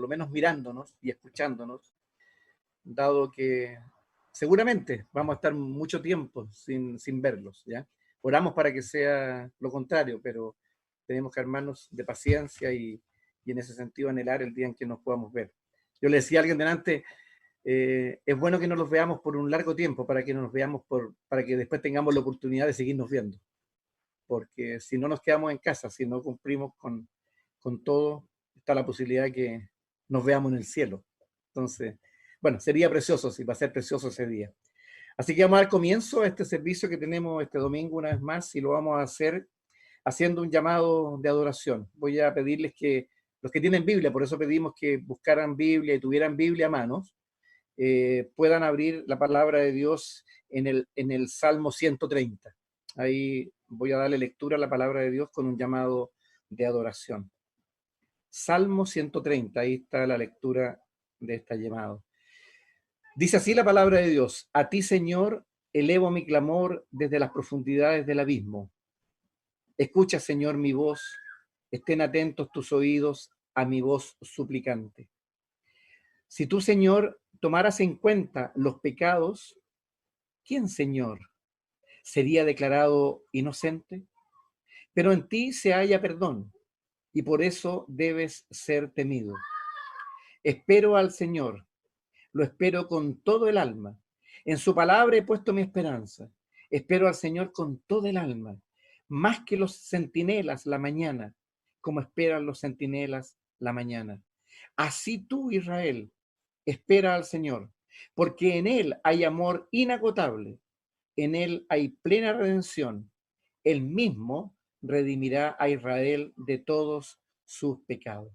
lo menos mirándonos y escuchándonos, dado que seguramente vamos a estar mucho tiempo sin verlos, ¿ya? Oramos para que sea lo contrario, pero tenemos que armarnos de paciencia y en ese sentido anhelar el día en que nos podamos ver. Yo le decía a alguien delante, es bueno que no los veamos por un largo tiempo, para que no nos veamos para que después tengamos la oportunidad de seguirnos viendo. Porque si no nos quedamos en casa, si no cumplimos con todo, está la posibilidad de que nos veamos en el cielo. Entonces, bueno, sería precioso, sí, va a ser precioso ese día. Así que vamos a dar comienzo a este servicio que tenemos este domingo una vez más, y lo vamos a hacer haciendo un llamado de adoración. Voy a pedirles que los que tienen Biblia, por eso pedimos que buscaran Biblia y tuvieran Biblia a manos, puedan abrir la palabra de Dios en el Salmo 130. Ahí voy a darle lectura a la palabra de Dios con un llamado de adoración. Salmo 130, ahí está la lectura de este llamado. Dice así la palabra de Dios: a ti, Señor, elevo mi clamor desde las profundidades del abismo. Escucha, Señor, mi voz, estén atentos tus oídos a mi voz suplicante. Si tú, Señor, tomaras en cuenta los pecados, ¿quién, Señor, sería declarado inocente? Pero en ti se halla perdón, y por eso debes ser temido. Espero al Señor, lo espero con todo el alma. En su palabra he puesto mi esperanza. Espero al Señor con todo el alma, más que los centinelas la mañana, como esperan los centinelas la mañana. Así tú, Israel, espera al Señor, porque en Él hay amor inagotable, en Él hay plena redención. Él mismo redimirá a Israel de todos sus pecados.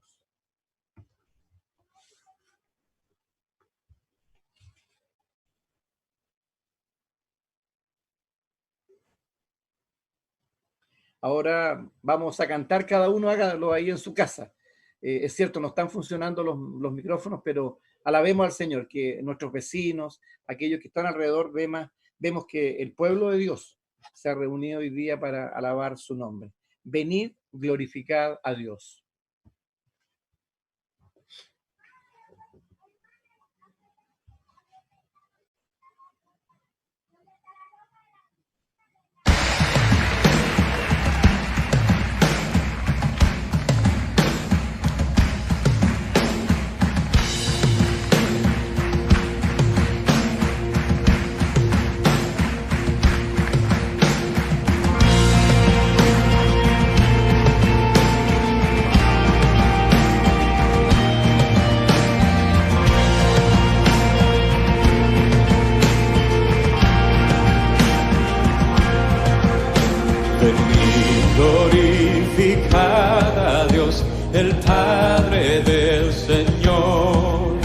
Ahora vamos a cantar, cada uno hágalo ahí en su casa. Es cierto, no están funcionando los micrófonos, pero alabemos al Señor, que nuestros vecinos, aquellos que están alrededor, vemos que el pueblo de Dios se ha reunido hoy día para alabar su nombre. Venid, glorificad a Dios. Glorificad a Dios, el Padre del Señor.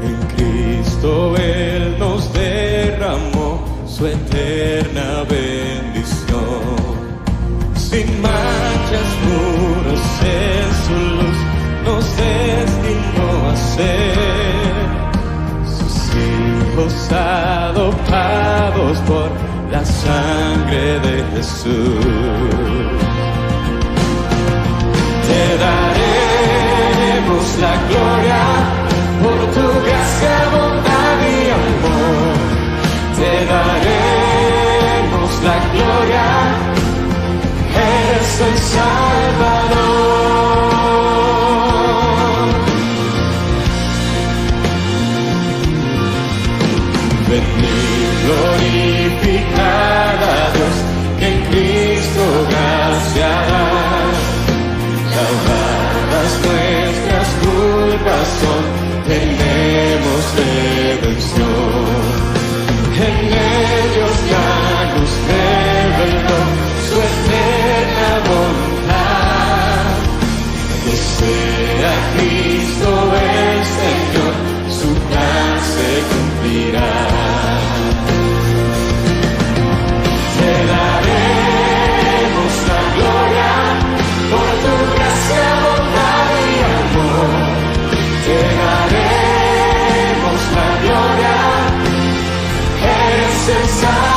En Cristo Él nos derramó su eterna bendición. Sin manchas puras en su luz nos destinó a ser sus hijos adoptados por la sangre de Jesús. Te daremos la gloria por tu gracia, bondad y amor. Te daremos la gloria, eres el Salvador. Venid, glorificad a Dios, que en Cristo gracia das. Lavadas nuestras culpas son, tenemos redención. En ellos ya nos reveló su eterna bondad. Que sea Cristo el Señor, su plan se cumplirá. Te daremos la gloria por tu gracia, bondad y amor. Te daremos la gloria, eres el Salvador.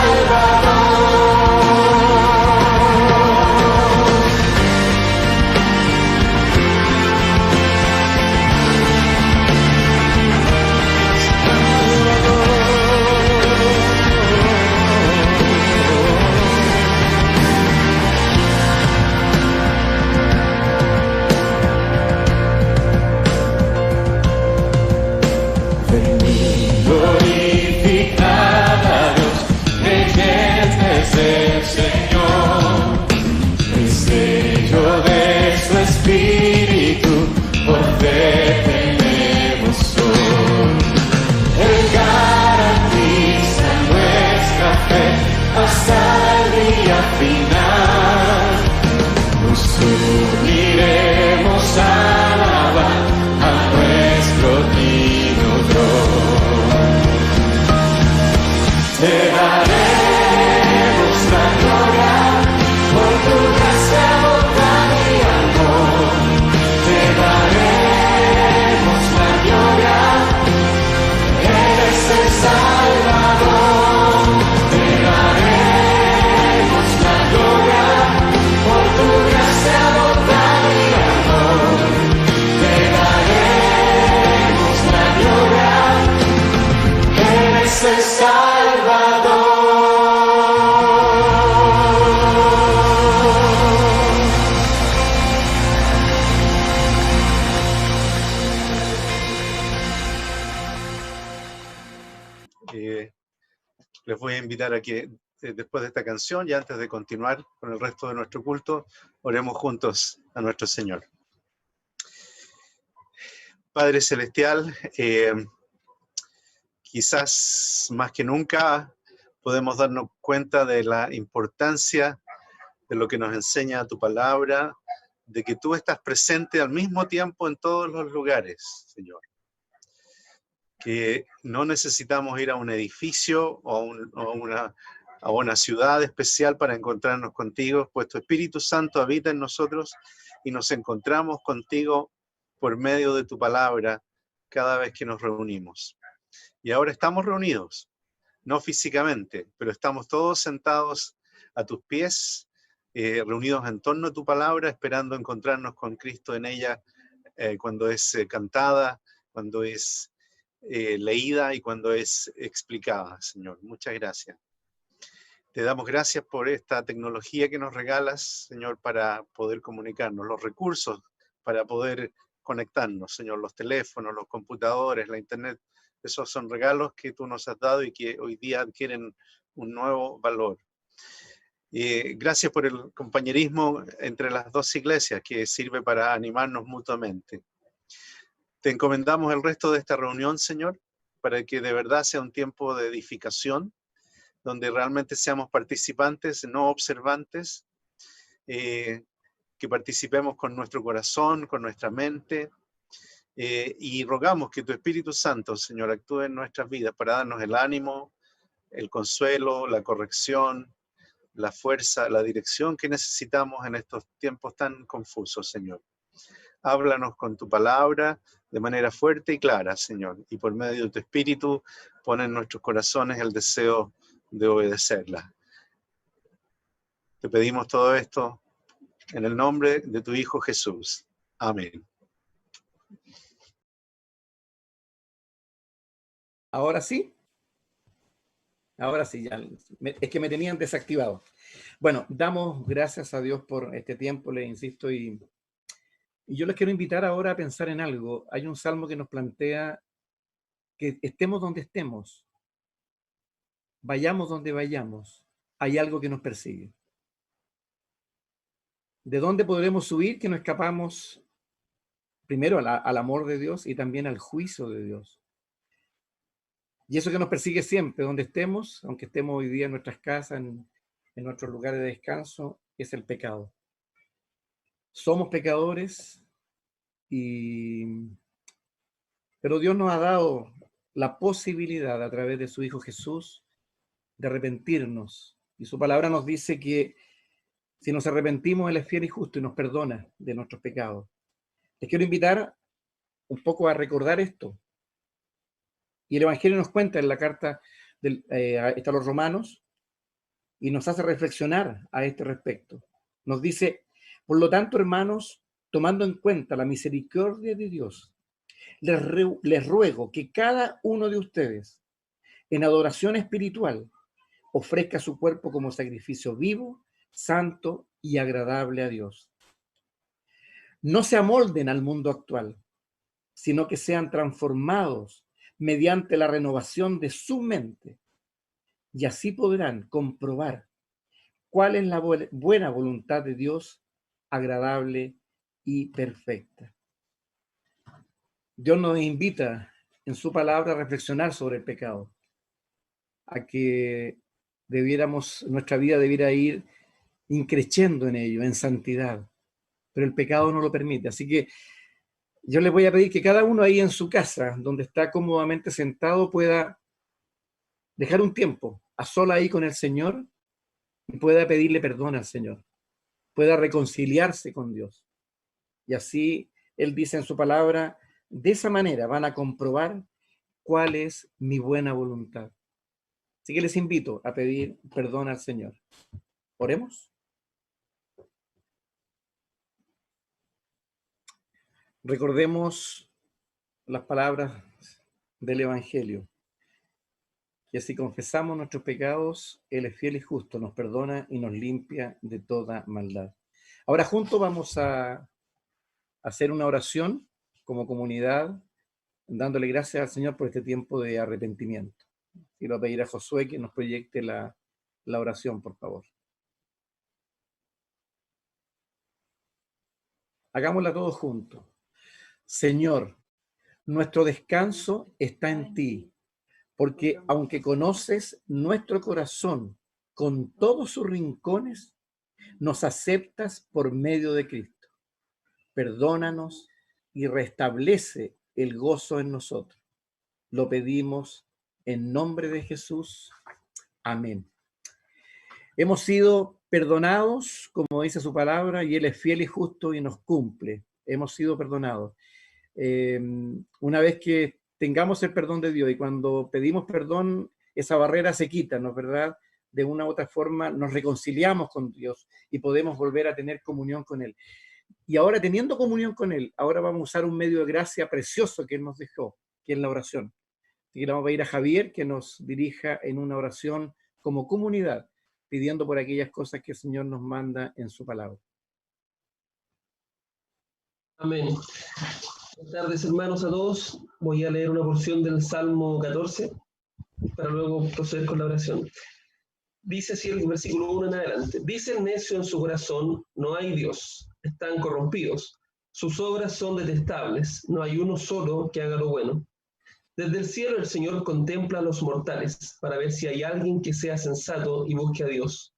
les voy a invitar a que después de esta canción y antes de continuar con el resto de nuestro culto, oremos juntos a nuestro Señor. Padre Celestial, quizás más que nunca podemos darnos cuenta de la importancia de lo que nos enseña tu palabra, de que tú estás presente al mismo tiempo en todos los lugares, Señor. Que no necesitamos ir a un edificio o a una ciudad especial para encontrarnos contigo, pues tu Espíritu Santo habita en nosotros y nos encontramos contigo por medio de tu palabra cada vez que nos reunimos. Y ahora estamos reunidos, no físicamente, pero estamos todos sentados a tus pies, reunidos en torno a tu palabra, esperando encontrarnos con Cristo en ella cuando es cantada, cuando es leída y cuando es explicada, Señor. Muchas gracias. Te damos gracias por esta tecnología que nos regalas, Señor, para poder comunicarnos, los recursos para poder conectarnos, Señor, los teléfonos, los computadores, la internet. Esos son regalos que tú nos has dado y que hoy día adquieren un nuevo valor. Gracias por el compañerismo entre las dos iglesias que sirve para animarnos mutuamente. Te encomendamos el resto de esta reunión, Señor, para que de verdad sea un tiempo de edificación, donde realmente seamos participantes, no observantes, que participemos con nuestro corazón, con nuestra mente, y rogamos que tu Espíritu Santo, Señor, actúe en nuestras vidas para darnos el ánimo, el consuelo, la corrección, la fuerza, la dirección que necesitamos en estos tiempos tan confusos, Señor. Háblanos con tu palabra de manera fuerte y clara, Señor, y por medio de tu Espíritu pon en nuestros corazones el deseo de obedecerla. Te pedimos todo esto en el nombre de tu Hijo Jesús. Amén. Ahora sí. Ahora sí, ya. Es que me tenían desactivado. Bueno, damos gracias a Dios por este tiempo, les insisto, y yo les quiero invitar ahora a pensar en algo. Hay un salmo que nos plantea que estemos donde estemos, vayamos donde vayamos, hay algo que nos persigue. ¿De dónde podremos subir que no escapamos primero al amor de Dios y también al juicio de Dios? Y eso que nos persigue siempre, donde estemos, aunque estemos hoy día en nuestras casas, en nuestros lugares de descanso, es el pecado. Somos pecadores, pero Dios nos ha dado la posibilidad a través de su Hijo Jesús de arrepentirnos. Y su palabra nos dice que si nos arrepentimos, Él es fiel y justo y nos perdona de nuestros pecados. Les quiero invitar un poco a recordar esto. Y el Evangelio nos cuenta en la carta a los Romanos y nos hace reflexionar a este respecto. Nos dice, por lo tanto, hermanos, tomando en cuenta la misericordia de Dios, les ruego que cada uno de ustedes, en adoración espiritual, ofrezca su cuerpo como sacrificio vivo, santo y agradable a Dios. No se amolden al mundo actual, sino que sean transformados mediante la renovación de su mente, y así podrán comprobar cuál es la buena voluntad de Dios, agradable y perfecta. Dios nos invita en su palabra a reflexionar sobre el pecado, a que nuestra vida debiera ir increciendo en ello, en santidad, pero el pecado no lo permite. Así que yo les voy a pedir que cada uno ahí en su casa, donde está cómodamente sentado, pueda dejar un tiempo a sola ahí con el Señor y pueda pedirle perdón al Señor, pueda reconciliarse con Dios. Y así Él dice en su palabra, de esa manera van a comprobar cuál es mi buena voluntad. Así que les invito a pedir perdón al Señor. Oremos. Recordemos las palabras del Evangelio, que si confesamos nuestros pecados, Él es fiel y justo, nos perdona y nos limpia de toda maldad. Ahora juntos vamos a hacer una oración como comunidad, dándole gracias al Señor por este tiempo de arrepentimiento. Y lo voy a pedir a Josué que nos proyecte la oración, por favor. Hagámosla todos juntos. Señor, nuestro descanso está en ti, porque aunque conoces nuestro corazón con todos sus rincones, nos aceptas por medio de Cristo. Perdónanos y restablece el gozo en nosotros. Lo pedimos en nombre de Jesús. Amén. Hemos sido perdonados, como dice su palabra, y Él es fiel y justo y nos cumple. Hemos sido perdonados. Una vez que tengamos el perdón de Dios y cuando pedimos perdón, esa barrera se quita, ¿no es verdad? De una u otra forma nos reconciliamos con Dios y podemos volver a tener comunión con Él. Y ahora, teniendo comunión con Él, ahora vamos a usar un medio de gracia precioso que Él nos dejó, que es la oración. Así que le vamos a pedir a Javier que nos dirija en una oración como comunidad, pidiendo por aquellas cosas que el Señor nos manda en su palabra. Amén. Buenas tardes, hermanos, a todos. Voy a leer una porción del Salmo 14 para luego proceder con la oración. Dice así el versículo 1 en adelante. Dice el necio en su corazón, no hay Dios, están corrompidos. Sus obras son detestables, no hay uno solo que haga lo bueno. Desde el cielo el Señor contempla a los mortales para ver si hay alguien que sea sensato y busque a Dios.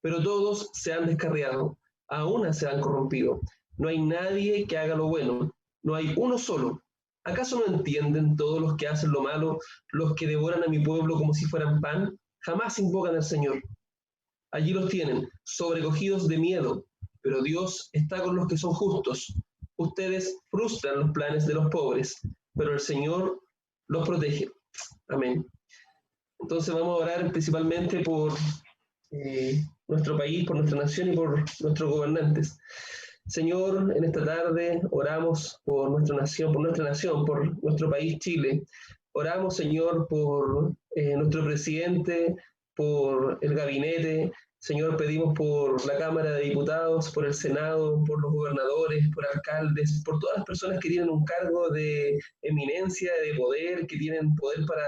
Pero todos se han descarriado, a una se han corrompido. No hay nadie que haga lo bueno, no hay uno solo. ¿Acaso no entienden todos los que hacen lo malo, los que devoran a mi pueblo como si fueran pan? Jamás invocan al Señor. Allí los tienen, sobrecogidos de miedo, pero Dios está con los que son justos. Ustedes frustran los planes de los pobres, pero el Señor los protege. Amén. Entonces vamos a orar principalmente por nuestro país, por nuestra nación y por nuestros gobernantes. Señor, en esta tarde oramos por nuestra nación, por nuestro país Chile. Oramos, Señor, por nuestro presidente, por el gabinete. Señor, pedimos por la Cámara de Diputados, por el Senado, por los gobernadores, por alcaldes, por todas las personas que tienen un cargo de eminencia, de poder, que tienen poder para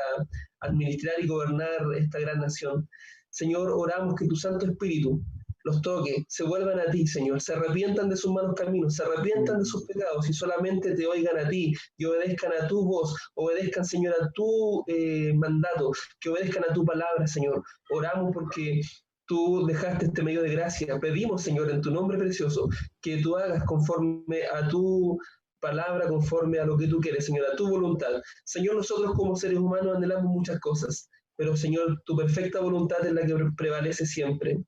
administrar y gobernar esta gran nación. Señor, oramos que tu Santo Espíritu los toque, se vuelvan a ti, Señor, se arrepientan de sus malos caminos, se arrepientan de sus pecados y solamente te oigan a ti y obedezcan a tu voz, obedezcan, Señor, a tu mandato, que obedezcan a tu palabra, Señor. Oramos porque tú dejaste este medio de gracia. Pedimos, Señor, en tu nombre precioso, que tú hagas conforme a tu palabra, conforme a lo que tú quieres, Señor, a tu voluntad. Señor, nosotros como seres humanos anhelamos muchas cosas, pero, Señor, tu perfecta voluntad es la que prevalece siempre.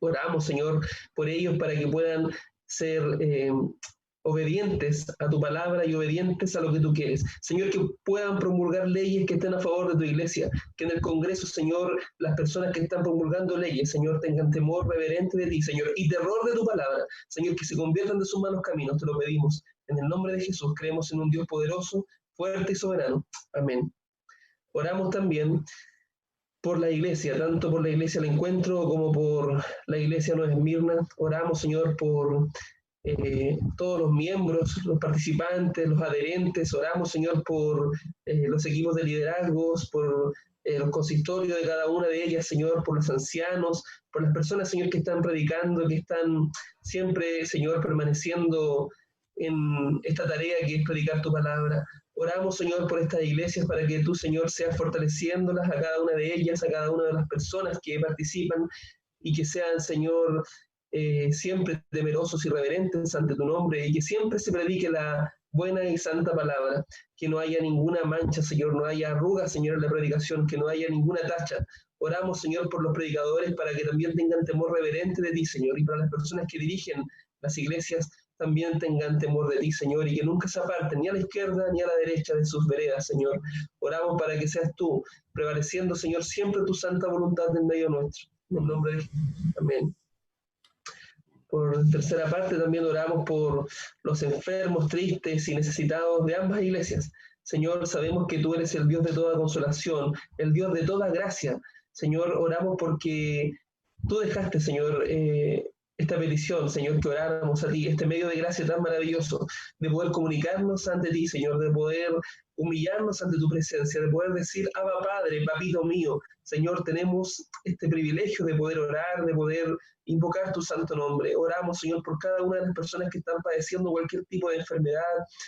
Oramos, Señor, por ellos para que puedan ser obedientes a tu palabra y obedientes a lo que tú quieres. Señor, que puedan promulgar leyes que estén a favor de tu iglesia, que en el Congreso, Señor, las personas que están promulgando leyes, Señor, tengan temor reverente de ti, Señor, y terror de tu palabra. Señor, que se conviertan de sus malos caminos, te lo pedimos. En el nombre de Jesús, creemos en un Dios poderoso, fuerte y soberano. Amén. Oramos también por la iglesia, tanto por la iglesia del Encuentro como por la iglesia Nueva Esmirna. Oramos, Señor, por todos los miembros, los participantes, los adherentes. Oramos, Señor, por los equipos de liderazgos, por los consistorios de cada una de ellas, Señor, por los ancianos, por las personas, Señor, que están predicando, que están siempre, Señor, permaneciendo en esta tarea que es predicar tu palabra. Oramos, Señor, por estas iglesias para que tú, Señor, seas fortaleciéndolas a cada una de ellas, a cada una de las personas que participan y que sean, Señor, siempre temerosos y reverentes ante tu nombre y que siempre se predique la buena y santa palabra, que no haya ninguna mancha, Señor, no haya arrugas, Señor, en la predicación, que no haya ninguna tacha. Oramos, Señor, por los predicadores para que también tengan temor reverente de ti, Señor, y para las personas que dirigen las iglesias también tengan temor de ti, Señor, y que nunca se aparten ni a la izquierda ni a la derecha de sus veredas, Señor. Oramos para que seas tú, prevaleciendo, Señor, siempre tu santa voluntad en medio nuestro. En el nombre de Jesús. Amén. Por tercera parte, también oramos por los enfermos, tristes y necesitados de ambas iglesias. Señor, sabemos que tú eres el Dios de toda consolación, el Dios de toda gracia. Señor, oramos porque tú dejaste, Señor, esta petición, Señor, que oráramos a ti, este medio de gracia tan maravilloso, de poder comunicarnos ante ti, Señor, de poder humillarnos ante tu presencia, de poder decir, Abba Padre, papito mío. Señor, tenemos este privilegio de poder orar, de poder invocar tu santo nombre. Oramos, Señor, por cada una de las personas que están padeciendo cualquier tipo de enfermedad,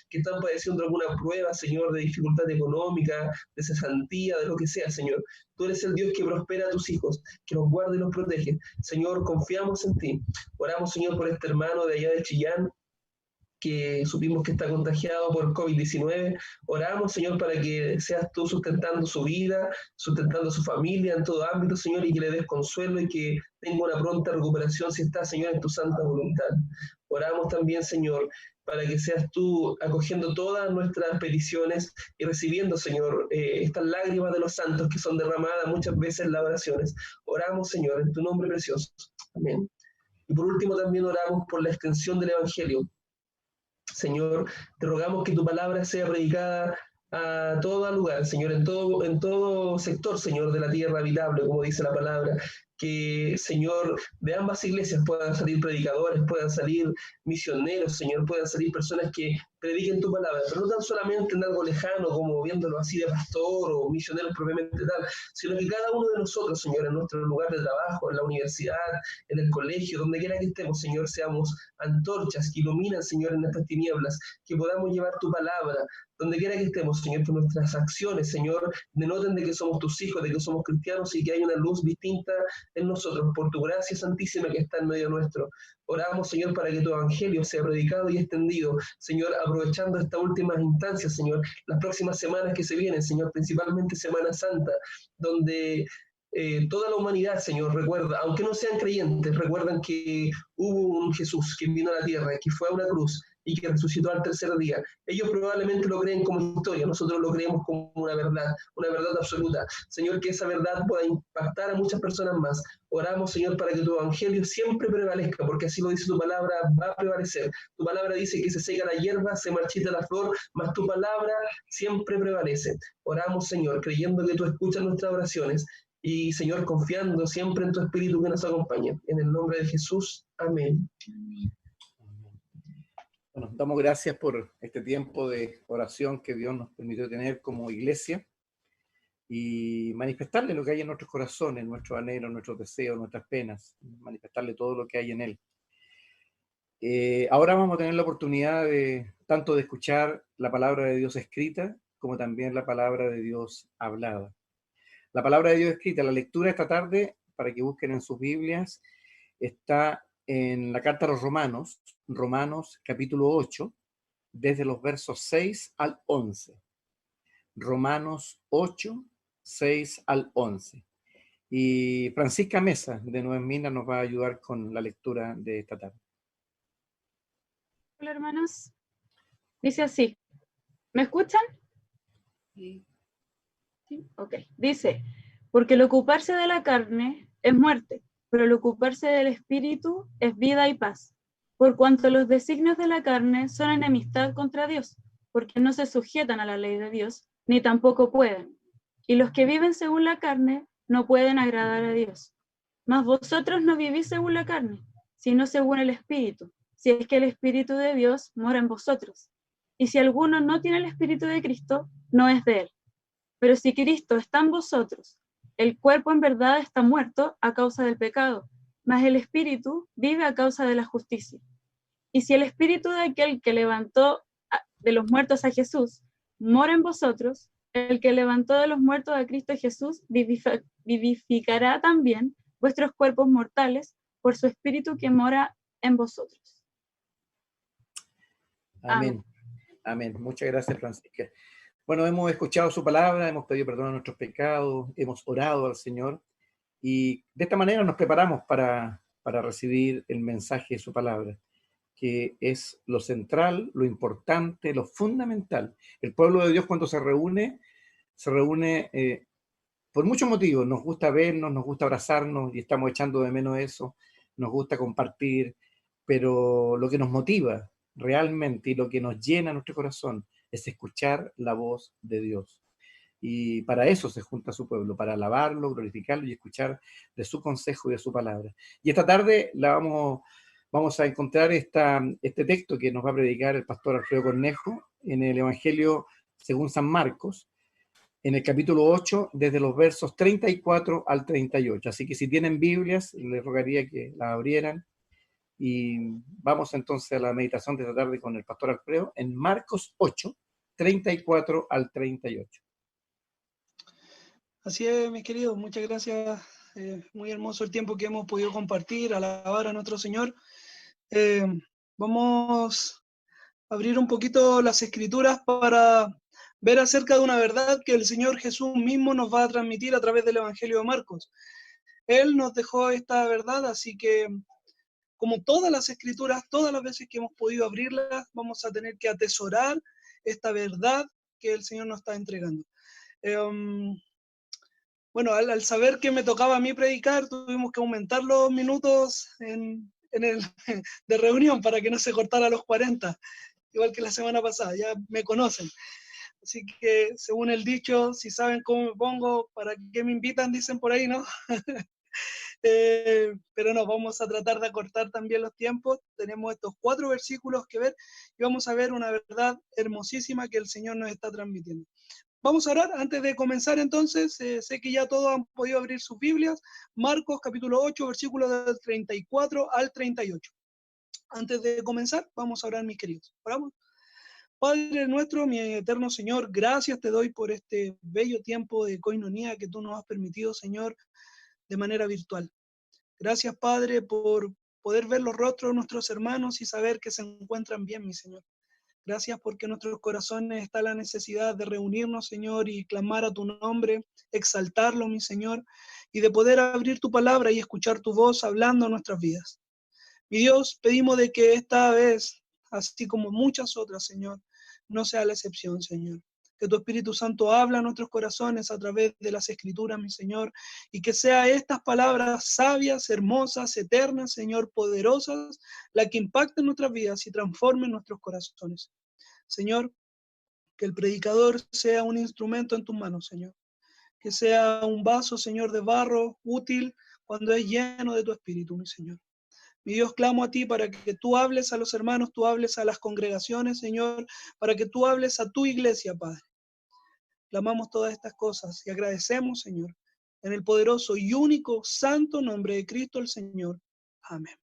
que están padeciendo alguna prueba, Señor, de dificultad económica, de cesantía, de lo que sea, Señor. Tú eres el Dios que prospera a tus hijos, que los guarda y los protege. Señor, confiamos en ti. Oramos, Señor, por este hermano de allá de Chillán, que supimos que está contagiado por COVID-19. Oramos, Señor, para que seas tú sustentando su vida, sustentando su familia en todo ámbito, Señor, y que le des consuelo y que tenga una pronta recuperación si está, Señor, en tu santa voluntad. Oramos también, Señor, para que seas tú acogiendo todas nuestras peticiones y recibiendo, Señor, estas lágrimas de los santos que son derramadas muchas veces en las oraciones. Oramos, Señor, en tu nombre precioso. Amén. Y por último también oramos por la extensión del Evangelio. Señor, te rogamos que tu palabra sea predicada a todo lugar, Señor, en todo sector, Señor, de la tierra habitable, como dice la palabra. Que, Señor, de ambas iglesias puedan salir predicadores, puedan salir misioneros, Señor, puedan salir personas que prediquen tu palabra, pero no tan solamente en algo lejano, como viéndolo así de pastor o misioneros propiamente tal, sino que cada uno de nosotros, Señor, en nuestro lugar de trabajo, en la universidad, en el colegio, donde quiera que estemos, Señor, seamos antorchas que iluminan, Señor, en estas tinieblas, que podamos llevar tu palabra, donde quiera que estemos, Señor, que nuestras acciones, Señor, denoten de que somos tus hijos, de que somos cristianos y que hay una luz distinta en nosotros, por tu gracia santísima que está en medio nuestro. Oramos, Señor, para que tu evangelio sea predicado y extendido, Señor, aprovechando estas últimas instancias, Señor, las próximas semanas que se vienen, Señor, principalmente Semana Santa, donde toda la humanidad, Señor, recuerda, aunque no sean creyentes, recuerdan que hubo un Jesús que vino a la tierra, que fue a una cruz y que resucitó al tercer día. Ellos probablemente lo creen como historia, nosotros lo creemos como una verdad absoluta. Señor, que esa verdad pueda impactar a muchas personas más. Oramos, Señor, para que tu evangelio siempre prevalezca, porque así lo dice tu palabra, va a prevalecer. Tu palabra dice que se seca la hierba, se marchita la flor, mas tu palabra siempre prevalece. Oramos, Señor, creyendo que tú escuchas nuestras oraciones y, Señor, confiando siempre en tu Espíritu que nos acompaña. En el nombre de Jesús. Amén. Bueno, damos gracias por este tiempo de oración que Dios nos permitió tener como iglesia y manifestarle lo que hay en nuestros corazones, nuestros anhelos, nuestros deseos, nuestras penas, manifestarle todo lo que hay en Él. Ahora vamos a tener la oportunidad tanto de escuchar la palabra de Dios escrita como también la palabra de Dios hablada. La palabra de Dios escrita, la lectura esta tarde, para que busquen en sus Biblias, está en la carta a los Romanos, Romanos capítulo 8, desde los versos 6 al 11. Romanos 8, 6 al 11. Y Francisca Mesa, de Nueva Minas, nos va a ayudar con la lectura de esta tarde. Hola, hermanos. Dice así. ¿Me escuchan? Sí. ¿Sí? Ok. Dice, porque el ocuparse de la carne es muerte, pero el ocuparse del espíritu es vida y paz, por cuanto los designios de la carne son enemistad contra Dios, porque no se sujetan a la ley de Dios, ni tampoco pueden. Y los que viven según la carne no pueden agradar a Dios. Mas vosotros no vivís según la carne, sino según el Espíritu, si es que el Espíritu de Dios mora en vosotros. Y si alguno no tiene el Espíritu de Cristo, no es de él. Pero si Cristo está en vosotros, el cuerpo en verdad está muerto a causa del pecado, mas el Espíritu vive a causa de la justicia. Y si el Espíritu de aquel que levantó de los muertos a Jesús mora en vosotros, el que levantó de los muertos a Cristo Jesús vivificará también vuestros cuerpos mortales por su Espíritu que mora en vosotros. Amén. Amén. Muchas gracias, Francisca. Bueno, hemos escuchado su palabra, hemos pedido perdón a nuestros pecados, hemos orado al Señor y de esta manera nos preparamos para recibir el mensaje de su palabra, que es lo central, lo importante, lo fundamental. El pueblo de Dios cuando se reúne por muchos motivos. Nos gusta vernos, nos gusta abrazarnos y estamos echando de menos eso, nos gusta compartir, pero lo que nos motiva realmente y lo que nos llena nuestro corazón es escuchar la voz de Dios. Y para eso se junta su pueblo, para alabarlo, glorificarlo y escuchar de su consejo y de su palabra. Y esta tarde la vamos vamos a encontrar este texto que nos va a predicar el pastor Alfredo Cornejo en el Evangelio según San Marcos, en el capítulo 8, desde los versos 34 al 38. Así que si tienen Biblias, les rogaría que las abrieran. Y vamos entonces a la meditación de esta tarde con el pastor Alfredo en Marcos 8, 34 al 38. Así es, mis queridos, muchas gracias. Muy hermoso el tiempo que hemos podido compartir, alabar a nuestro Señor. Vamos a abrir un poquito las escrituras para ver acerca de una verdad que el Señor Jesús mismo nos va a transmitir a través del Evangelio de Marcos. Él nos dejó esta verdad, así que como todas las escrituras, todas las veces que hemos podido abrirlas, vamos a tener que atesorar esta verdad que el Señor nos está entregando. Bueno, al saber que me tocaba a mí predicar, tuvimos que aumentar los minutos de reunión para que no se cortara los 40, igual que la semana pasada, ya me conocen. Así que, según el dicho, si saben cómo me pongo, ¿para qué me invitan? Dicen por ahí, ¿no? Pero no, vamos a tratar de acortar también los tiempos. Tenemos estos 4 versículos que ver y vamos a ver una verdad hermosísima que el Señor nos está transmitiendo. Vamos a orar antes de comenzar entonces. Sé que ya todos han podido abrir sus Biblias. Marcos capítulo 8, versículos del 34 al 38. Antes de comenzar, vamos a orar, mis queridos. Oramos. Padre nuestro, mi eterno Señor, gracias te doy por este bello tiempo de coinonía que tú nos has permitido, Señor, de manera virtual. Gracias, Padre, por poder ver los rostros de nuestros hermanos y saber que se encuentran bien, mi Señor. Gracias porque en nuestros corazones está la necesidad de reunirnos, Señor, y clamar a tu nombre, exaltarlo, mi Señor, y de poder abrir tu palabra y escuchar tu voz hablando en nuestras vidas. Mi Dios, pedimos de que esta vez, así como muchas otras, Señor, no sea la excepción, Señor. Que tu Espíritu Santo habla a nuestros corazones a través de las Escrituras, mi Señor, y que sea estas palabras sabias, hermosas, eternas, Señor, poderosas, la que impacten nuestras vidas y transformen nuestros corazones. Señor, que el predicador sea un instrumento en tus manos, Señor. Que sea un vaso, Señor, de barro útil cuando es lleno de tu Espíritu, mi Señor. Mi Dios, clamo a ti para que tú hables a los hermanos, tú hables a las congregaciones, Señor, para que tú hables a tu iglesia, Padre. Clamamos todas estas cosas y agradecemos, Señor, en el poderoso y único santo nombre de Cristo el Señor. Amén.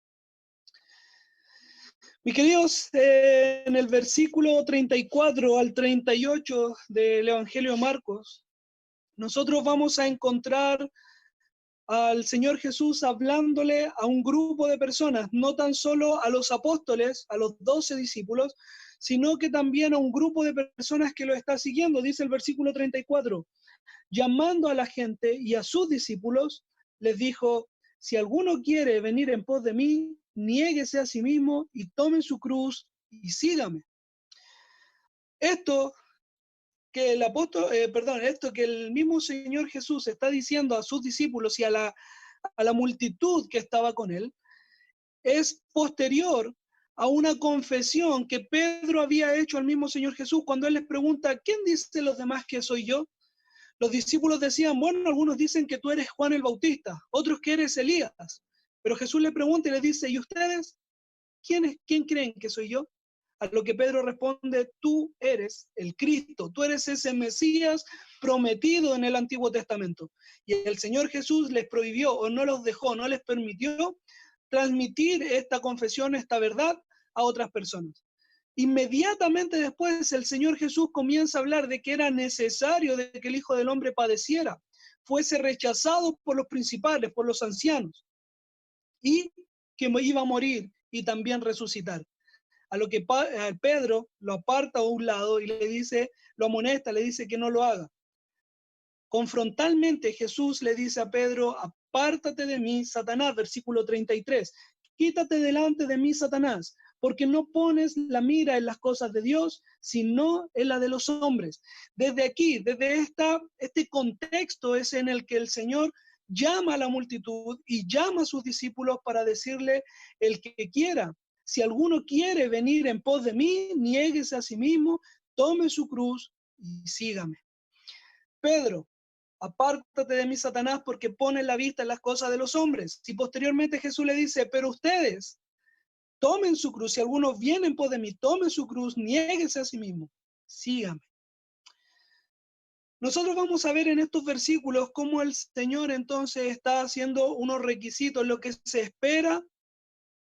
Mis queridos, en el versículo 34 al 38 del Evangelio de Marcos, nosotros vamos a encontrar al Señor Jesús hablándole a un grupo de personas, no tan solo a los apóstoles, a los 12 discípulos, sino que también a un grupo de personas que lo está siguiendo. Dice el versículo 34, llamando a la gente y a sus discípulos, les dijo, si alguno quiere venir en pos de mí, niéguese a sí mismo y tome su cruz y sígame. Esto que el mismo Señor Jesús está diciendo a sus discípulos y a la multitud que estaba con él, es posterior a una confesión que Pedro había hecho al mismo Señor Jesús cuando él les pregunta, ¿quién dicen los demás que soy yo? Los discípulos decían, bueno, algunos dicen que tú eres Juan el Bautista, otros que eres Elías. Pero Jesús le pregunta y le dice, ¿y ustedes? ¿Quién creen que soy yo? A lo que Pedro responde, tú eres el Cristo, tú eres ese Mesías prometido en el Antiguo Testamento. Y el Señor Jesús les prohibió o no los dejó, no les permitió transmitir esta confesión, esta verdad a otras personas. Inmediatamente después el Señor Jesús comienza a hablar de que era necesario de que el Hijo del Hombre padeciera, fuese rechazado por los principales, por los ancianos, y que iba a morir y también resucitar. A lo que Pedro lo aparta a un lado y le dice, lo amonesta, le dice que no lo haga. Confrontalmente Jesús le dice a Pedro, apártate de mí, Satanás, versículo 33, quítate delante de mí, Satanás, porque no pones la mira en las cosas de Dios, sino en la de los hombres. Desde aquí, desde este contexto es en el que el Señor llama a la multitud y llama a sus discípulos para decirle, el que quiera, si alguno quiere venir en pos de mí, niéguese a sí mismo, tome su cruz y sígame. Pedro, apártate de mí, Satanás, porque pone la vista en las cosas de los hombres. Y posteriormente Jesús le dice, pero ustedes, Tomen su cruz. Si alguno viene en pos de mí, tomen su cruz, niéguese a sí mismo. Sígame. Nosotros vamos a ver en estos versículos cómo el Señor entonces está haciendo unos requisitos, lo que se espera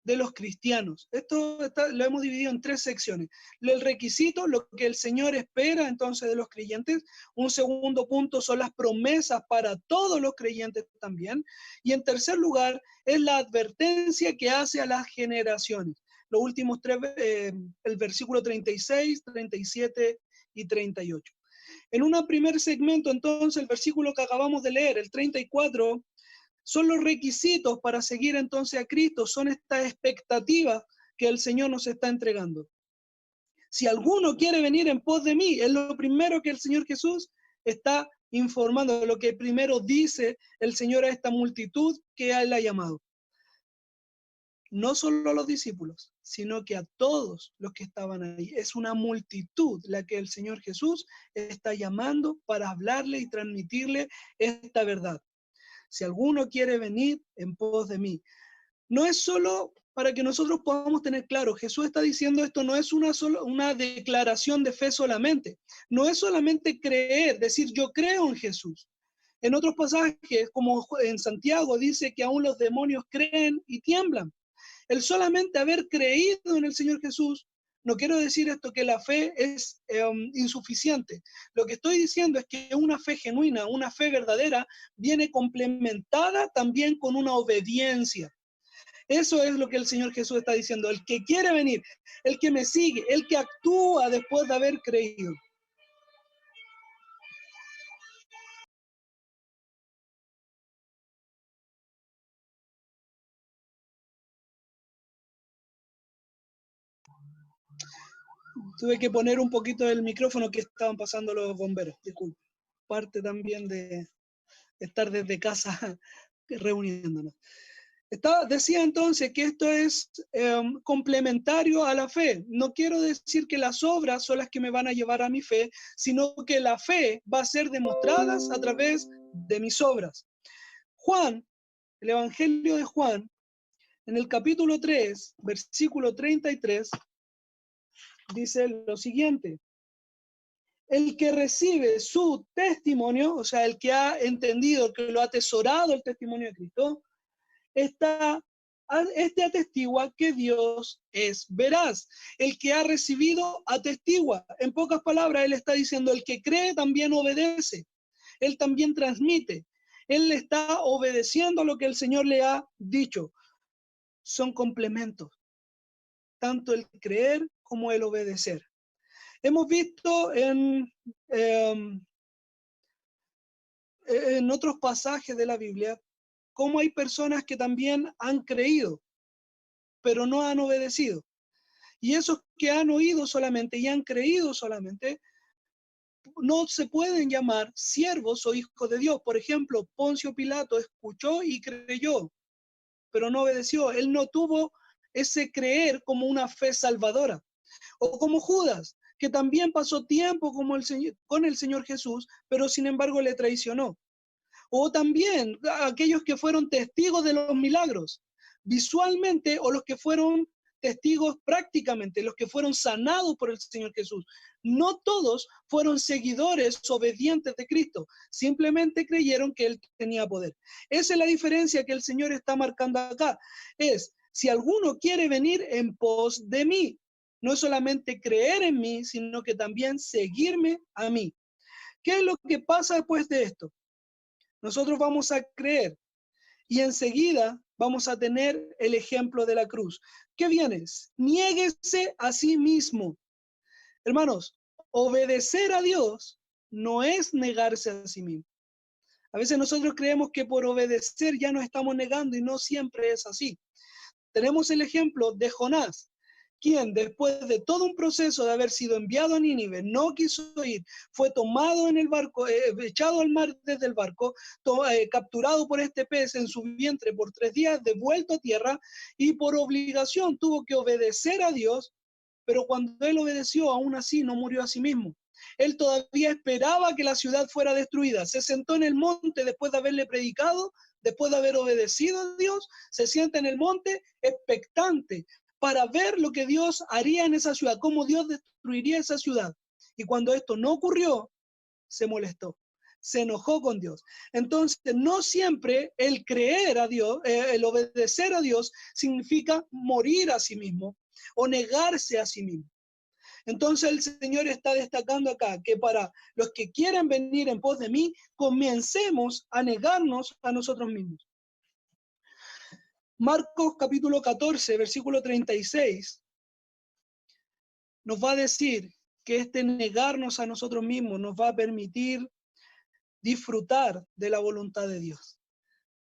de los cristianos. Lo hemos dividido en 3 secciones. El requisito, lo que el Señor espera entonces de los creyentes. Un segundo punto son las promesas para todos los creyentes también. Y en tercer lugar es la advertencia que hace a las generaciones. Los últimos 3, el versículo 36, 37 y 38. En un primer segmento, entonces, el versículo que acabamos de leer, el 34, son los requisitos para seguir entonces a Cristo, son estas expectativas que el Señor nos está entregando. Si alguno quiere venir en pos de mí, es lo primero que el Señor Jesús está informando, lo que primero dice el Señor a esta multitud que Él ha llamado. No solo a los discípulos, sino que a todos los que estaban ahí. Es una multitud la que el Señor Jesús está llamando para hablarle y transmitirle esta verdad. Si alguno quiere venir en pos de mí. No es solo para que nosotros podamos tener claro, Jesús está diciendo esto, no es una declaración de fe solamente. No es solamente creer, decir yo creo en Jesús. En otros pasajes, como en Santiago, dice que aún los demonios creen y tiemblan. El solamente haber creído en el Señor Jesús, no quiero decir esto que la fe es insuficiente. Lo que estoy diciendo es que una fe genuina, una fe verdadera, viene complementada también con una obediencia. Eso es lo que el Señor Jesús está diciendo. El que quiere venir, el que me sigue, el que actúa después de haber creído. Tuve que poner un poquito del micrófono que estaban pasando los bomberos, disculpe. Parte también de estar desde casa reuniéndonos. Decía entonces que esto es complementario a la fe. No quiero decir que las obras son las que me van a llevar a mi fe, sino que la fe va a ser demostrada a través de mis obras. Juan, el Evangelio de Juan, en el capítulo 3, versículo 33, dice lo siguiente: el que recibe su testimonio, o sea, el que ha entendido, que lo ha atesorado el testimonio de Cristo, este atestigua que Dios es veraz. El que ha recibido atestigua. En pocas palabras, él está diciendo, el que cree también obedece. Él también transmite. Él está obedeciendo lo que el Señor le ha dicho. Son complementos. Tanto el creer como el obedecer. Hemos visto en otros pasajes de la Biblia cómo hay personas que también han creído, pero no han obedecido. Y esos que han oído solamente y han creído solamente, no se pueden llamar siervos o hijos de Dios. Por ejemplo, Poncio Pilato escuchó y creyó, pero no obedeció. Él no tuvo ese creer como una fe salvadora. O como Judas, que también pasó tiempo con el Señor Jesús, pero sin embargo le traicionó. O también aquellos que fueron testigos de los milagros, visualmente, o los que fueron testigos prácticamente, los que fueron sanados por el Señor Jesús. No todos fueron seguidores obedientes de Cristo, simplemente creyeron que Él tenía poder. Esa es la diferencia que el Señor está marcando acá. Es, si alguno quiere venir en pos de mí, no es solamente creer en mí, sino que también seguirme a mí. ¿Qué es lo que pasa después de esto? Nosotros vamos a creer y enseguida vamos a tener el ejemplo de la cruz. ¿Qué viene? Niéguese a sí mismo. Hermanos, obedecer a Dios no es negarse a sí mismo. A veces nosotros creemos que por obedecer ya nos estamos negando y no siempre es así. Tenemos el ejemplo de Jonás, quien después de todo un proceso de haber sido enviado a Nínive, no quiso ir, fue tomado en el barco, echado al mar desde el barco, capturado por este pez en su vientre por 3 días, devuelto a tierra, y por obligación tuvo que obedecer a Dios, pero cuando él obedeció, aún así no murió a sí mismo. Él todavía esperaba que la ciudad fuera destruida. Se sentó en el monte después de haberle predicado, después de haber obedecido a Dios, se sienta en el monte expectante, para ver lo que Dios haría en esa ciudad, cómo Dios destruiría esa ciudad. Y cuando esto no ocurrió, se molestó, se enojó con Dios. Entonces, no siempre el creer a Dios, el obedecer a Dios, significa morir a sí mismo o negarse a sí mismo. Entonces el Señor está destacando acá que para los que quieren venir en pos de mí, comencemos a negarnos a nosotros mismos. Marcos capítulo 14, versículo 36, nos va a decir que este negarnos a nosotros mismos nos va a permitir disfrutar de la voluntad de Dios.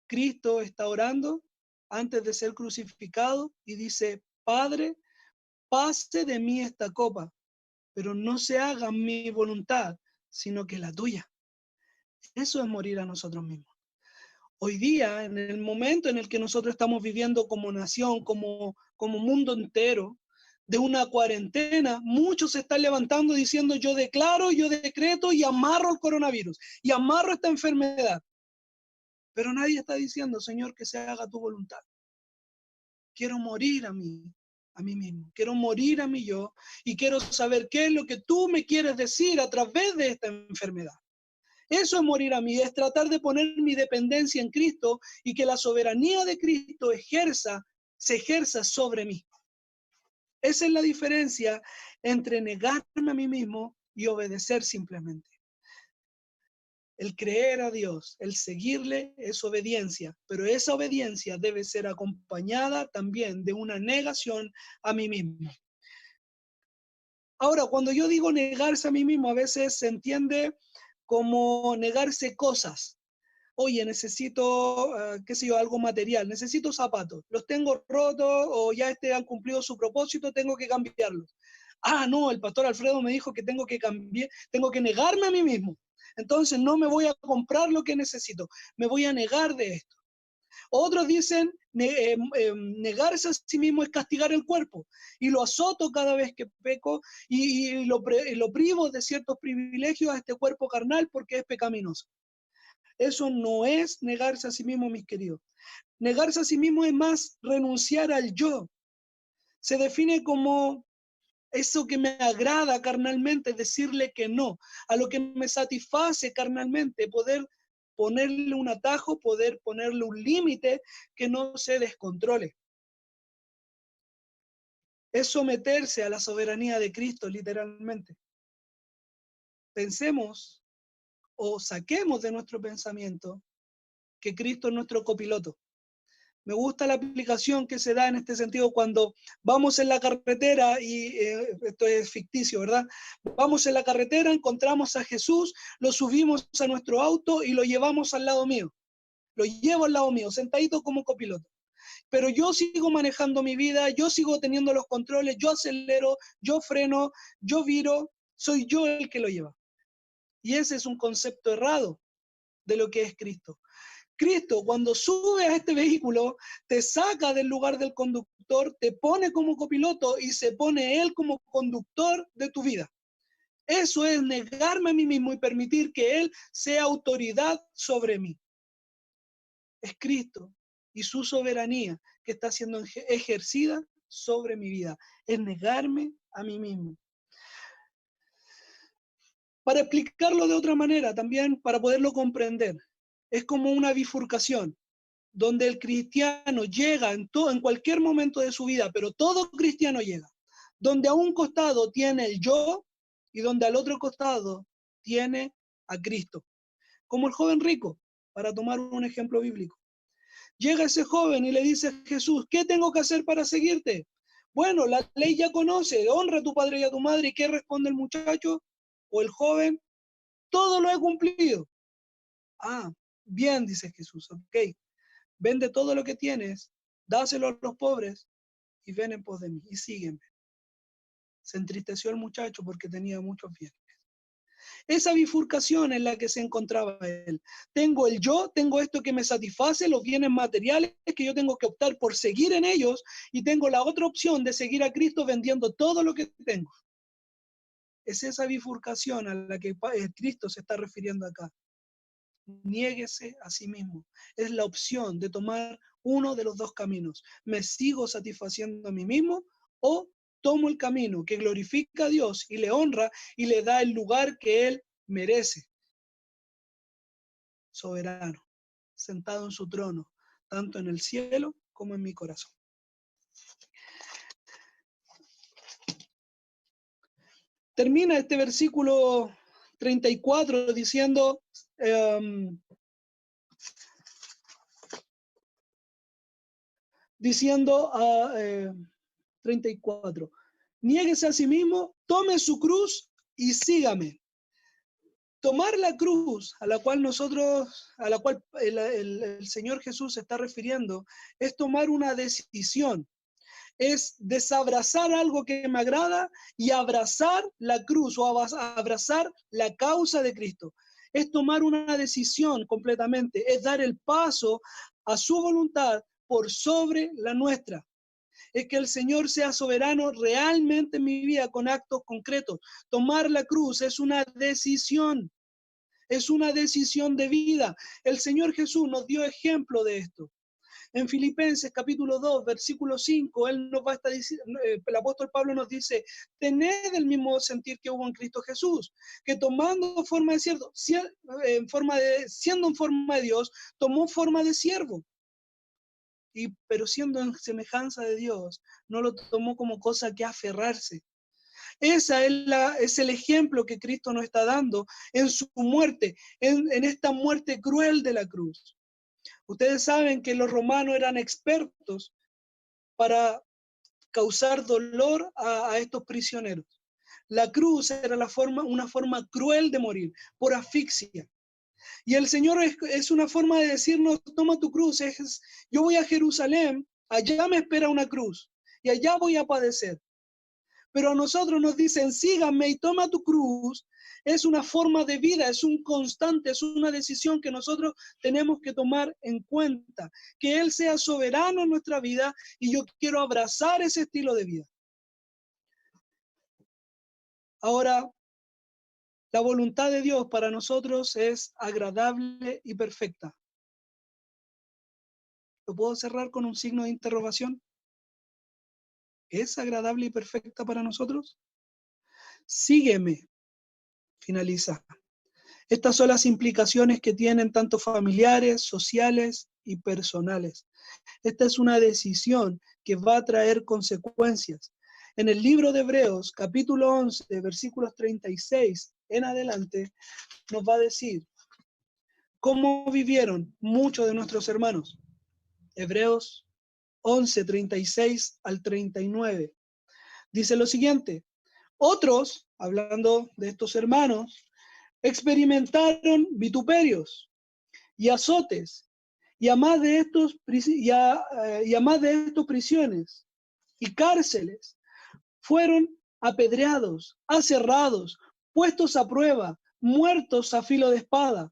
Cristo está orando antes de ser crucificado y dice: Padre, pase de mí esta copa, pero no se haga mi voluntad, sino que la tuya. Eso es morir a nosotros mismos. Hoy día, en el momento en el que nosotros estamos viviendo como nación, como mundo entero, de una cuarentena, muchos se están levantando diciendo: yo declaro, yo decreto y amarro el coronavirus, y amarro esta enfermedad. Pero nadie está diciendo: Señor, que se haga tu voluntad. Quiero morir a mí mismo, quiero morir a mí yo, y quiero saber qué es lo que tú me quieres decir a través de esta enfermedad. Eso es morir a mí, es tratar de poner mi dependencia en Cristo y que la soberanía de Cristo se ejerza sobre mí. Esa es la diferencia entre negarme a mí mismo y obedecer simplemente. El creer a Dios, el seguirle es obediencia, pero esa obediencia debe ser acompañada también de una negación a mí mismo. Ahora, cuando yo digo negarse a mí mismo, a veces se entiende como negarse cosas. Oye, necesito, qué sé yo, algo material, necesito zapatos, los tengo rotos o ya han cumplido su propósito, tengo que cambiarlos. Ah, no, el pastor Alfredo me dijo que tengo que negarme a mí mismo. Entonces no me voy a comprar lo que necesito, me voy a negar de esto. Otros dicen, negarse a sí mismo es castigar el cuerpo, y lo azoto cada vez que peco, y lo privo de ciertos privilegios a este cuerpo carnal porque es pecaminoso. Eso no es negarse a sí mismo, mis queridos. Negarse a sí mismo es más renunciar al yo. Se define como eso que me agrada carnalmente, decirle que no, a lo que me satisface carnalmente, poder ponerle un atajo, poder ponerle un límite que no se descontrole. Es someterse a la soberanía de Cristo, literalmente. Pensemos o saquemos de nuestro pensamiento que Cristo es nuestro copiloto. Me gusta la aplicación que se da en este sentido cuando vamos en la carretera, y esto es ficticio, ¿verdad? Vamos en la carretera, encontramos a Jesús, lo subimos a nuestro auto y lo llevamos al lado mío. Lo llevo al lado mío, sentadito como copiloto. Pero yo sigo manejando mi vida, yo sigo teniendo los controles, yo acelero, yo freno, yo viro, soy yo el que lo lleva. Y ese es un concepto errado de lo que es Cristo. Cristo, cuando sube a este vehículo, te saca del lugar del conductor, te pone como copiloto y se pone Él como conductor de tu vida. Eso es negarme a mí mismo y permitir que Él sea autoridad sobre mí. Es Cristo y su soberanía que está siendo ejercida sobre mi vida. Es negarme a mí mismo. Para explicarlo de otra manera, también para poderlo comprender, es como una bifurcación, donde el cristiano llega en cualquier momento de su vida, pero todo cristiano llega, donde a un costado tiene el yo y donde al otro costado tiene a Cristo. Como el joven rico, para tomar un ejemplo bíblico. Llega ese joven y le dice a Jesús: ¿qué tengo que hacer para seguirte? Bueno, la ley ya conoce, honra a tu padre y a tu madre. ¿Y qué responde el muchacho o el joven? Todo lo he cumplido. Ah, bien, dice Jesús, ok. Vende todo lo que tienes, dáselo a los pobres y ven en pos de mí y sígueme. Se entristeció el muchacho porque tenía muchos bienes. Esa bifurcación en la que se encontraba él. Tengo el yo, tengo esto que me satisface, los bienes materiales que yo tengo que optar por seguir en ellos, y tengo la otra opción de seguir a Cristo vendiendo todo lo que tengo. Es esa bifurcación a la que Cristo se está refiriendo acá. niéguese a sí mismo. Es la opción de tomar uno de los dos caminos. ¿Me sigo satisfaciendo a mí mismo o tomo el camino que glorifica a Dios y le honra y le da el lugar que Él merece? Soberano, sentado en su trono, tanto en el cielo como en mi corazón. Termina este versículo 34 diciendo, a 34, niéguese a sí mismo, tome su cruz y sígame. Tomar la cruz a la cual el Señor Jesús se está refiriendo es tomar una decisión, es desabrazar algo que me agrada y abrazar la cruz o abrazar la causa de Cristo. Es tomar una decisión completamente, es dar el paso a su voluntad por sobre la nuestra. Es que el Señor sea soberano realmente en mi vida con actos concretos. Tomar la cruz es una decisión de vida. El Señor Jesús nos dio ejemplo de esto. En Filipenses capítulo 2, versículo 5, el apóstol Pablo nos dice, tened el mismo sentir que hubo en Cristo Jesús, que tomando forma de siervo, siendo en forma de Dios, tomó forma de siervo. Pero siendo en semejanza de Dios, no lo tomó como cosa que aferrarse. Ese es el ejemplo que Cristo nos está dando en su muerte, en esta muerte cruel de la cruz. Ustedes saben que los romanos eran expertos para causar dolor a estos prisioneros. La cruz era una forma cruel de morir, por asfixia. Y el Señor es una forma de decirnos, toma tu cruz. Yo voy a Jerusalén, allá me espera una cruz, y allá voy a padecer. Pero a nosotros nos dicen, síganme y toma tu cruz. Es una forma de vida, es un constante, es una decisión que nosotros tenemos que tomar en cuenta. Que Él sea soberano en nuestra vida y yo quiero abrazar ese estilo de vida. Ahora, la voluntad de Dios para nosotros es agradable y perfecta. ¿Lo puedo cerrar con un signo de interrogación? ¿Es agradable y perfecta para nosotros? Sígueme. Finaliza. Estas son las implicaciones que tienen tanto familiares, sociales y personales. Esta es una decisión que va a traer consecuencias. En el libro de Hebreos, capítulo 11, versículos 36 en adelante, nos va a decir cómo vivieron muchos de nuestros hermanos. Hebreos 11, 36 al 39. Dice lo siguiente: otros, hablando de estos hermanos, experimentaron vituperios y azotes, y a más de estos prisiones y cárceles. Fueron apedreados, aserrados, puestos a prueba, muertos a filo de espada.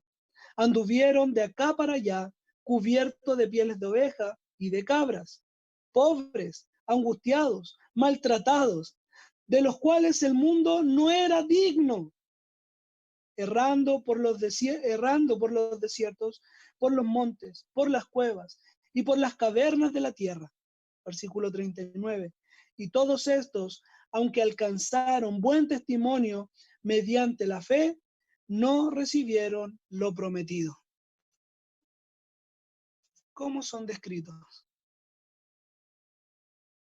Anduvieron de acá para allá, cubiertos de pieles de oveja y de cabras, pobres, angustiados, maltratados, de los cuales el mundo no era digno, errando por los desiertos, por los montes, por las cuevas y por las cavernas de la tierra. Versículo 39. Y todos estos, aunque alcanzaron buen testimonio mediante la fe, no recibieron lo prometido. ¿Cómo son descritos?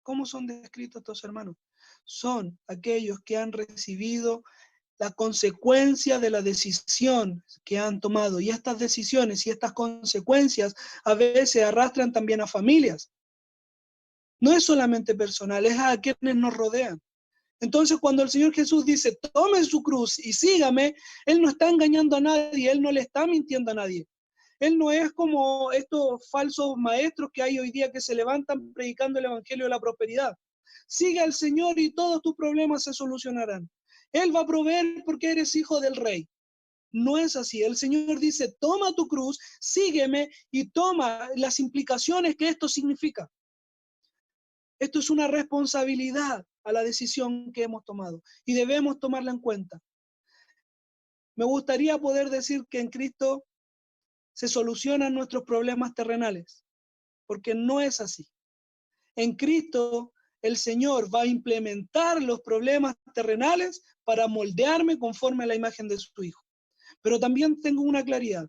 ¿Cómo son descritos estos hermanos? Son aquellos que han recibido la consecuencia de la decisión que han tomado. Y estas decisiones y estas consecuencias a veces arrastran también a familias. No es solamente personal, es a quienes nos rodean. Entonces, cuando el Señor Jesús dice, tome su cruz y sígame, Él no está engañando a nadie, Él no le está mintiendo a nadie. Él no es como estos falsos maestros que hay hoy día que se levantan predicando el evangelio de la prosperidad. Sigue al Señor y todos tus problemas se solucionarán. Él va a proveer porque eres hijo del rey. No es así. El Señor dice, toma tu cruz, sígueme y toma las implicaciones que esto significa. Esto es una responsabilidad a la decisión que hemos tomado y debemos tomarla en cuenta. Me gustaría poder decir que en Cristo se solucionan nuestros problemas terrenales, porque no es así. En Cristo, el Señor va a implementar los problemas terrenales para moldearme conforme a la imagen de su Hijo. Pero también tengo una claridad.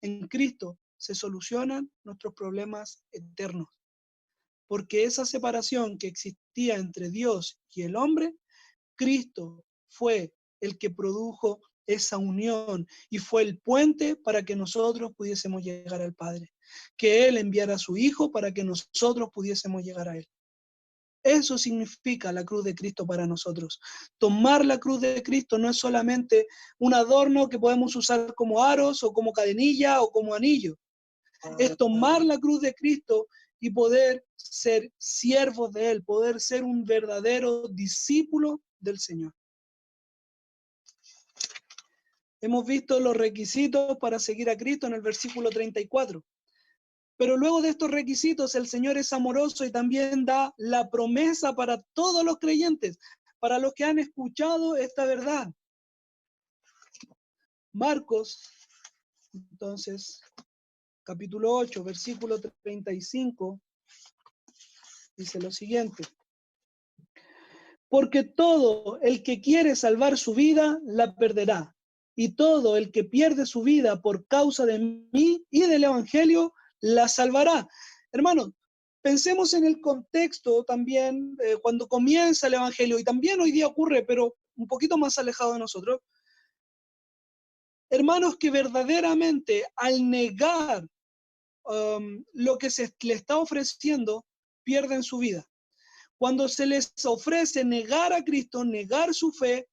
En Cristo se solucionan nuestros problemas eternos, porque esa separación que existía entre Dios y el hombre, Cristo fue el que produjo esa unión y fue el puente para que nosotros pudiésemos llegar al Padre, que Él enviara a su Hijo para que nosotros pudiésemos llegar a Él. Eso significa la cruz de Cristo para nosotros. Tomar la cruz de Cristo no es solamente un adorno que podemos usar como aros o como cadenilla o como anillo. Es tomar la cruz de Cristo y poder ser siervos de Él, poder ser un verdadero discípulo del Señor. Hemos visto los requisitos para seguir a Cristo en el versículo 34. Pero luego de estos requisitos, el Señor es amoroso y también da la promesa para todos los creyentes, para los que han escuchado esta verdad. Marcos, entonces, capítulo 8, versículo 35, dice lo siguiente. Porque todo el que quiere salvar su vida, la perderá. Y todo el que pierde su vida por causa de mí y del Evangelio, la salvará. Hermanos, pensemos en el contexto también, cuando comienza el Evangelio, y también hoy día ocurre, pero un poquito más alejado de nosotros. Hermanos que verdaderamente al negar lo que se le está ofreciendo, pierden su vida. Cuando se les ofrece negar a Cristo, negar su fe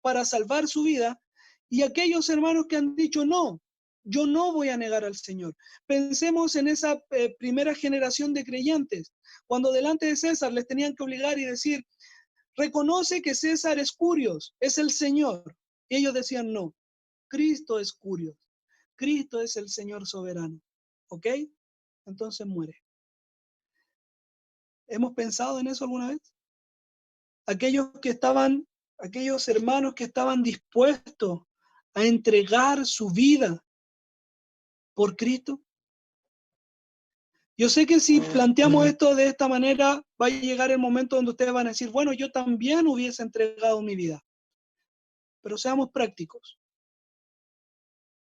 para salvar su vida, y aquellos hermanos que han dicho, no, yo no voy a negar al Señor. Pensemos en esa primera generación de creyentes, cuando delante de César les tenían que obligar y decir, reconoce que César es Curios, es el Señor. Y ellos decían, no, Cristo es Curios, Cristo es el Señor soberano. ¿Ok? Entonces muere. ¿Hemos pensado en eso alguna vez? Aquellos hermanos que estaban dispuestos a entregar su vida por Cristo. Yo sé que si planteamos esto de esta manera, va a llegar el momento donde ustedes van a decir, bueno, yo también hubiese entregado mi vida. Pero seamos prácticos.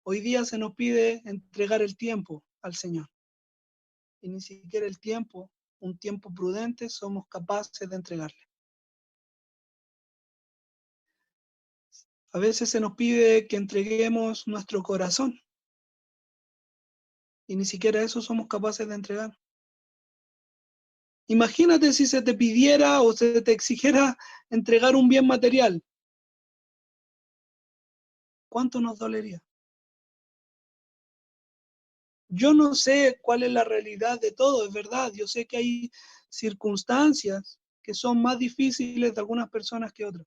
Hoy día se nos pide entregar el tiempo al Señor. Y ni siquiera el tiempo, un tiempo prudente, somos capaces de entregarle. A veces se nos pide que entreguemos nuestro corazón. Y ni siquiera eso somos capaces de entregar. Imagínate si se te pidiera o se te exigiera entregar un bien material. ¿Cuánto nos dolería? Yo no sé cuál es la realidad de todo, es verdad. Yo sé que hay circunstancias que son más difíciles de algunas personas que otras.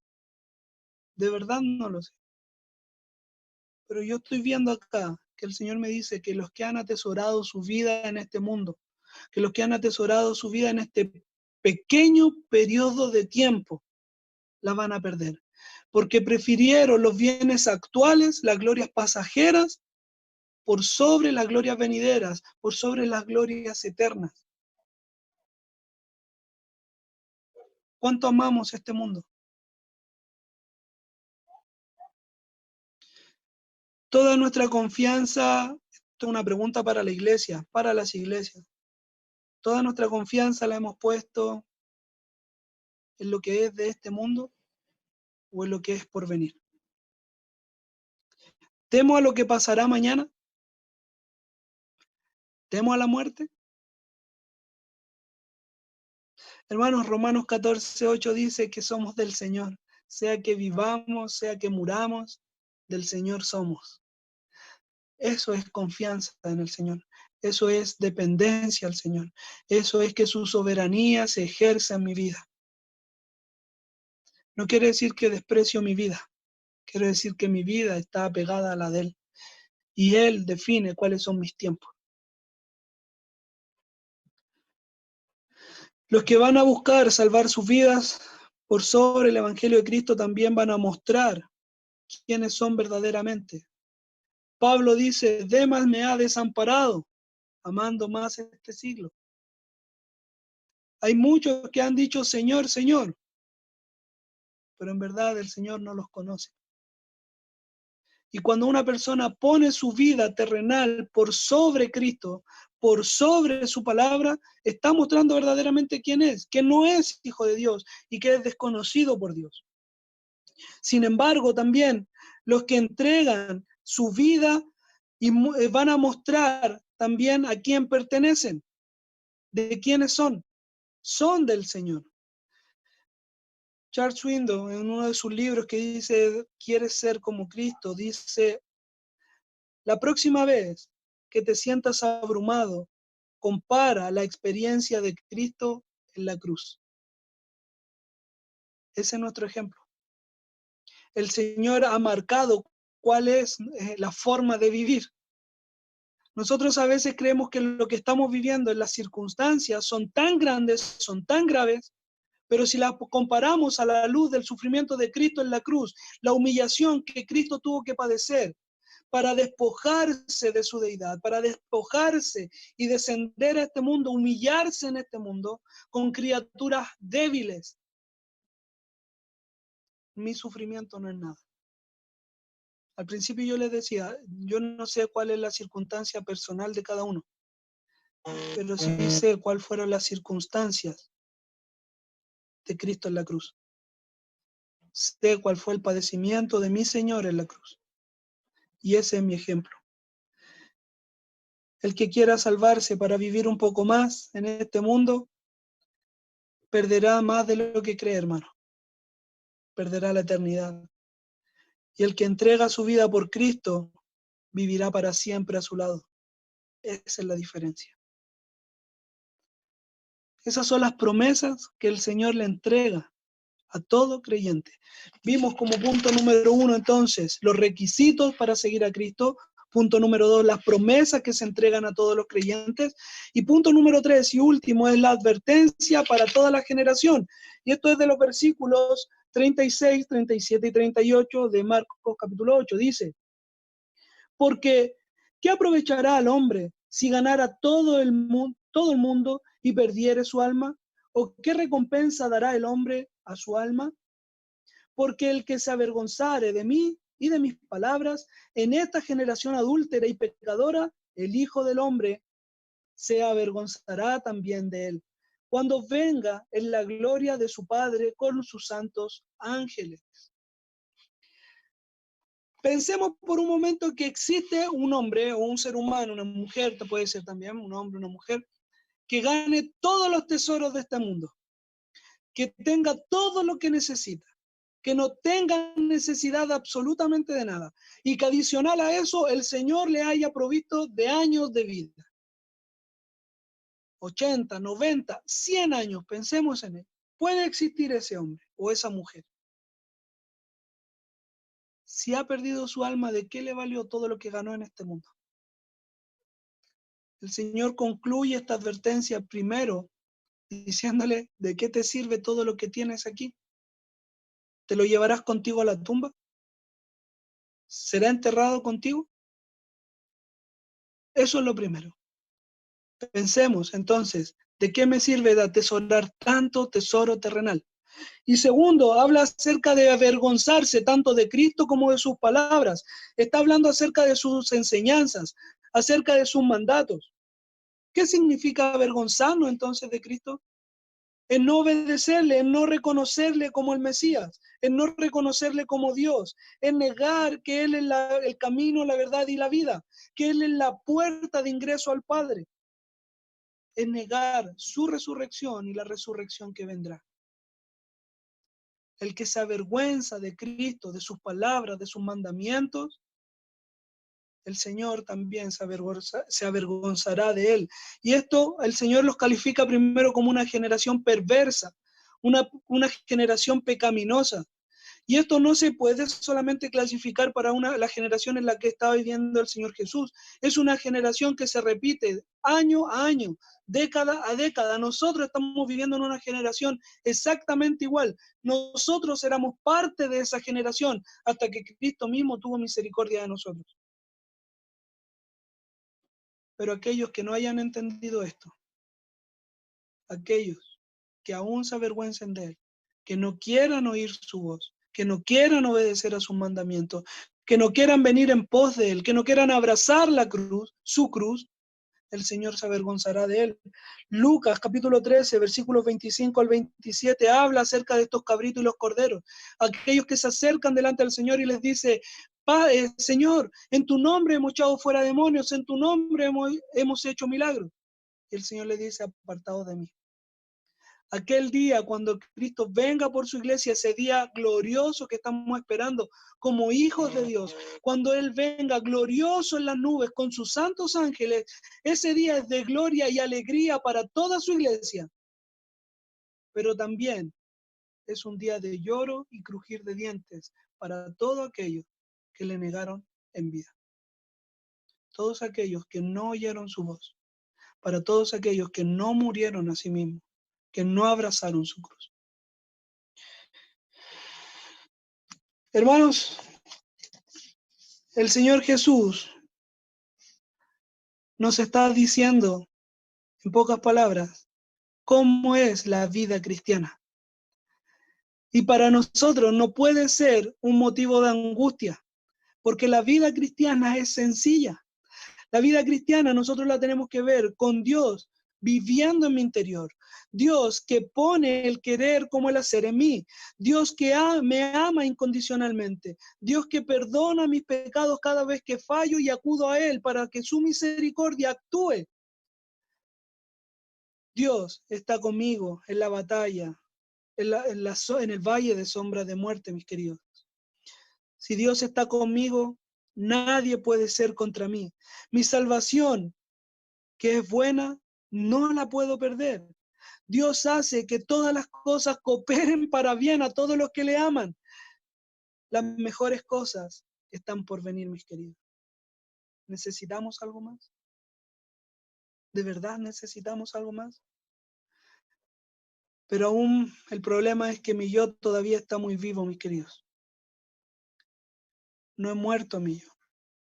De verdad no lo sé. Pero yo estoy viendo acá que el Señor me dice que los que han atesorado su vida en este mundo, que los que han atesorado su vida en este pequeño periodo de tiempo, la van a perder. Porque prefirieron los bienes actuales, las glorias pasajeras, por sobre las glorias venideras, por sobre las glorias eternas. ¿Cuánto amamos este mundo? Toda nuestra confianza, esto es una pregunta para la iglesia, para las iglesias. Toda nuestra confianza la hemos puesto en lo que es de este mundo o en lo que es por venir. ¿Temo a lo que pasará mañana? ¿Temo a la muerte? Hermanos, Romanos 14:8 dice que somos del Señor. Sea que vivamos, sea que muramos, del Señor somos. Eso es confianza en el Señor. Eso es dependencia al Señor. Eso es que su soberanía se ejerce en mi vida. No quiere decir que desprecio mi vida. Quiere decir que mi vida está apegada a la de Él. Y Él define cuáles son mis tiempos. Los que van a buscar salvar sus vidas por sobre el Evangelio de Cristo también van a mostrar quiénes son verdaderamente. Pablo dice, Demas me ha desamparado, amando más este siglo. Hay muchos que han dicho, Señor, Señor, pero en verdad el Señor no los conoce. Y cuando una persona pone su vida terrenal por sobre Cristo, por sobre su palabra, está mostrando verdaderamente quién es, que no es hijo de Dios y que es desconocido por Dios. Sin embargo, también los que entregan su vida y van a mostrar también a quién pertenecen, de quiénes son del Señor. Charles Swindoll, en uno de sus libros que dice, ¿quieres ser como Cristo?, dice, la próxima vez que te sientas abrumado, compara la experiencia de Cristo en la cruz. Ese es nuestro ejemplo. El Señor ha marcado cuál es la forma de vivir. Nosotros a veces creemos que lo que estamos viviendo en las circunstancias son tan grandes, son tan graves, pero si la comparamos a la luz del sufrimiento de Cristo en la cruz, la humillación que Cristo tuvo que padecer para despojarse de su deidad, para despojarse y descender a este mundo, humillarse en este mundo con criaturas débiles, mi sufrimiento no es nada. Al principio yo les decía, yo no sé cuál es la circunstancia personal de cada uno, pero sí sé cuáles fueron las circunstancias de Cristo en la cruz. Sé cuál fue el padecimiento de mi Señor en la cruz. Y ese es mi ejemplo. El que quiera salvarse para vivir un poco más en este mundo, perderá más de lo que cree, hermano. Perderá la eternidad. Y el que entrega su vida por Cristo, vivirá para siempre a su lado. Esa es la diferencia. Esas son las promesas que el Señor le entrega a todo creyente. Vimos como punto número 1 entonces los requisitos para seguir a Cristo. Punto número 2, las promesas que se entregan a todos los creyentes. Y punto número 3 y último es la advertencia para toda la generación. Y esto es de los versículos 36, 37 y 38 de Marcos capítulo 8. Dice, porque ¿qué aprovechará al hombre si ganara todo el mundo y perdiere su alma? ¿O qué recompensa dará el hombre a su alma? Porque el que se avergonzare de mí y de mis palabras en esta generación adúltera y pecadora, el Hijo del Hombre se avergonzará también de él, cuando venga en la gloria de su Padre con sus santos ángeles. Pensemos por un momento que existe un hombre o un ser humano, una mujer, puede ser también un hombre, una mujer, que gane todos los tesoros de este mundo, que tenga todo lo que necesita, que no tenga necesidad absolutamente de nada, y que adicional a eso el Señor le haya provisto de años de vida. 80, 90, 100 años, pensemos en él. ¿Puede existir ese hombre o esa mujer? Si ha perdido su alma, ¿de qué le valió todo lo que ganó en este mundo? El Señor concluye esta advertencia primero diciéndole, ¿de qué te sirve todo lo que tienes aquí? ¿Te lo llevarás contigo a la tumba? ¿Será enterrado contigo? Eso es lo primero. Pensemos entonces, ¿de qué me sirve de atesorar tanto tesoro terrenal? Y segundo, habla acerca de avergonzarse tanto de Cristo como de sus palabras. Está hablando acerca de sus enseñanzas, acerca de sus mandatos. ¿Qué significa avergonzarnos entonces de Cristo? En no obedecerle, en no reconocerle como el Mesías, en no reconocerle como Dios, en negar que Él es el camino, la verdad y la vida, que Él es la puerta de ingreso al Padre, en negar su resurrección y la resurrección que vendrá. El que se avergüenza de Cristo, de sus palabras, de sus mandamientos, el Señor también se avergonzará de él. Y esto el Señor los califica primero como una generación perversa, una generación pecaminosa. Y esto no se puede solamente clasificar para la generación en la que está viviendo el Señor Jesús. Es una generación que se repite año a año, década a década. Nosotros estamos viviendo en una generación exactamente igual. Nosotros éramos parte de esa generación hasta que Cristo mismo tuvo misericordia de nosotros. Pero aquellos que no hayan entendido esto, aquellos que aún se avergüencen de Él, que no quieran oír su voz, que no quieran obedecer a sus mandamientos, que no quieran venir en pos de Él, que no quieran abrazar la cruz, su cruz, el Señor se avergonzará de él. Lucas capítulo 13, versículos 25 al 27, habla acerca de estos cabritos y los corderos. Aquellos que se acercan delante del Señor y les dice, Señor, en tu nombre hemos echado fuera demonios, en tu nombre hemos hecho milagros. Y el Señor le dice, apartados de mí. Aquel día cuando Cristo venga por su iglesia, ese día glorioso que estamos esperando como hijos de Dios, cuando Él venga glorioso en las nubes con sus santos ángeles, ese día es de gloria y alegría para toda su iglesia. Pero también es un día de lloro y crujir de dientes para todos aquellos que le negaron en vida. Todos aquellos que no oyeron su voz, para todos aquellos que no murieron a sí mismos, que no abrazaron su cruz. Hermanos, el Señor Jesús nos está diciendo, en pocas palabras, cómo es la vida cristiana. Y para nosotros no puede ser un motivo de angustia, porque la vida cristiana es sencilla. La vida cristiana nosotros la tenemos que ver con Dios viviendo en mi interior. Dios que pone el querer como el hacer en mí. Dios que me ama incondicionalmente. Dios que perdona mis pecados cada vez que fallo y acudo a Él para que su misericordia actúe. Dios está conmigo en la batalla, en el valle de sombra de muerte, mis queridos. Si Dios está conmigo, nadie puede ser contra mí. Mi salvación, que es buena, no la puedo perder. Dios hace que todas las cosas cooperen para bien a todos los que le aman. Las mejores cosas están por venir, mis queridos. ¿Necesitamos algo más? ¿De verdad necesitamos algo más? Pero aún el problema es que mi yo todavía está muy vivo, mis queridos. No he muerto mi yo.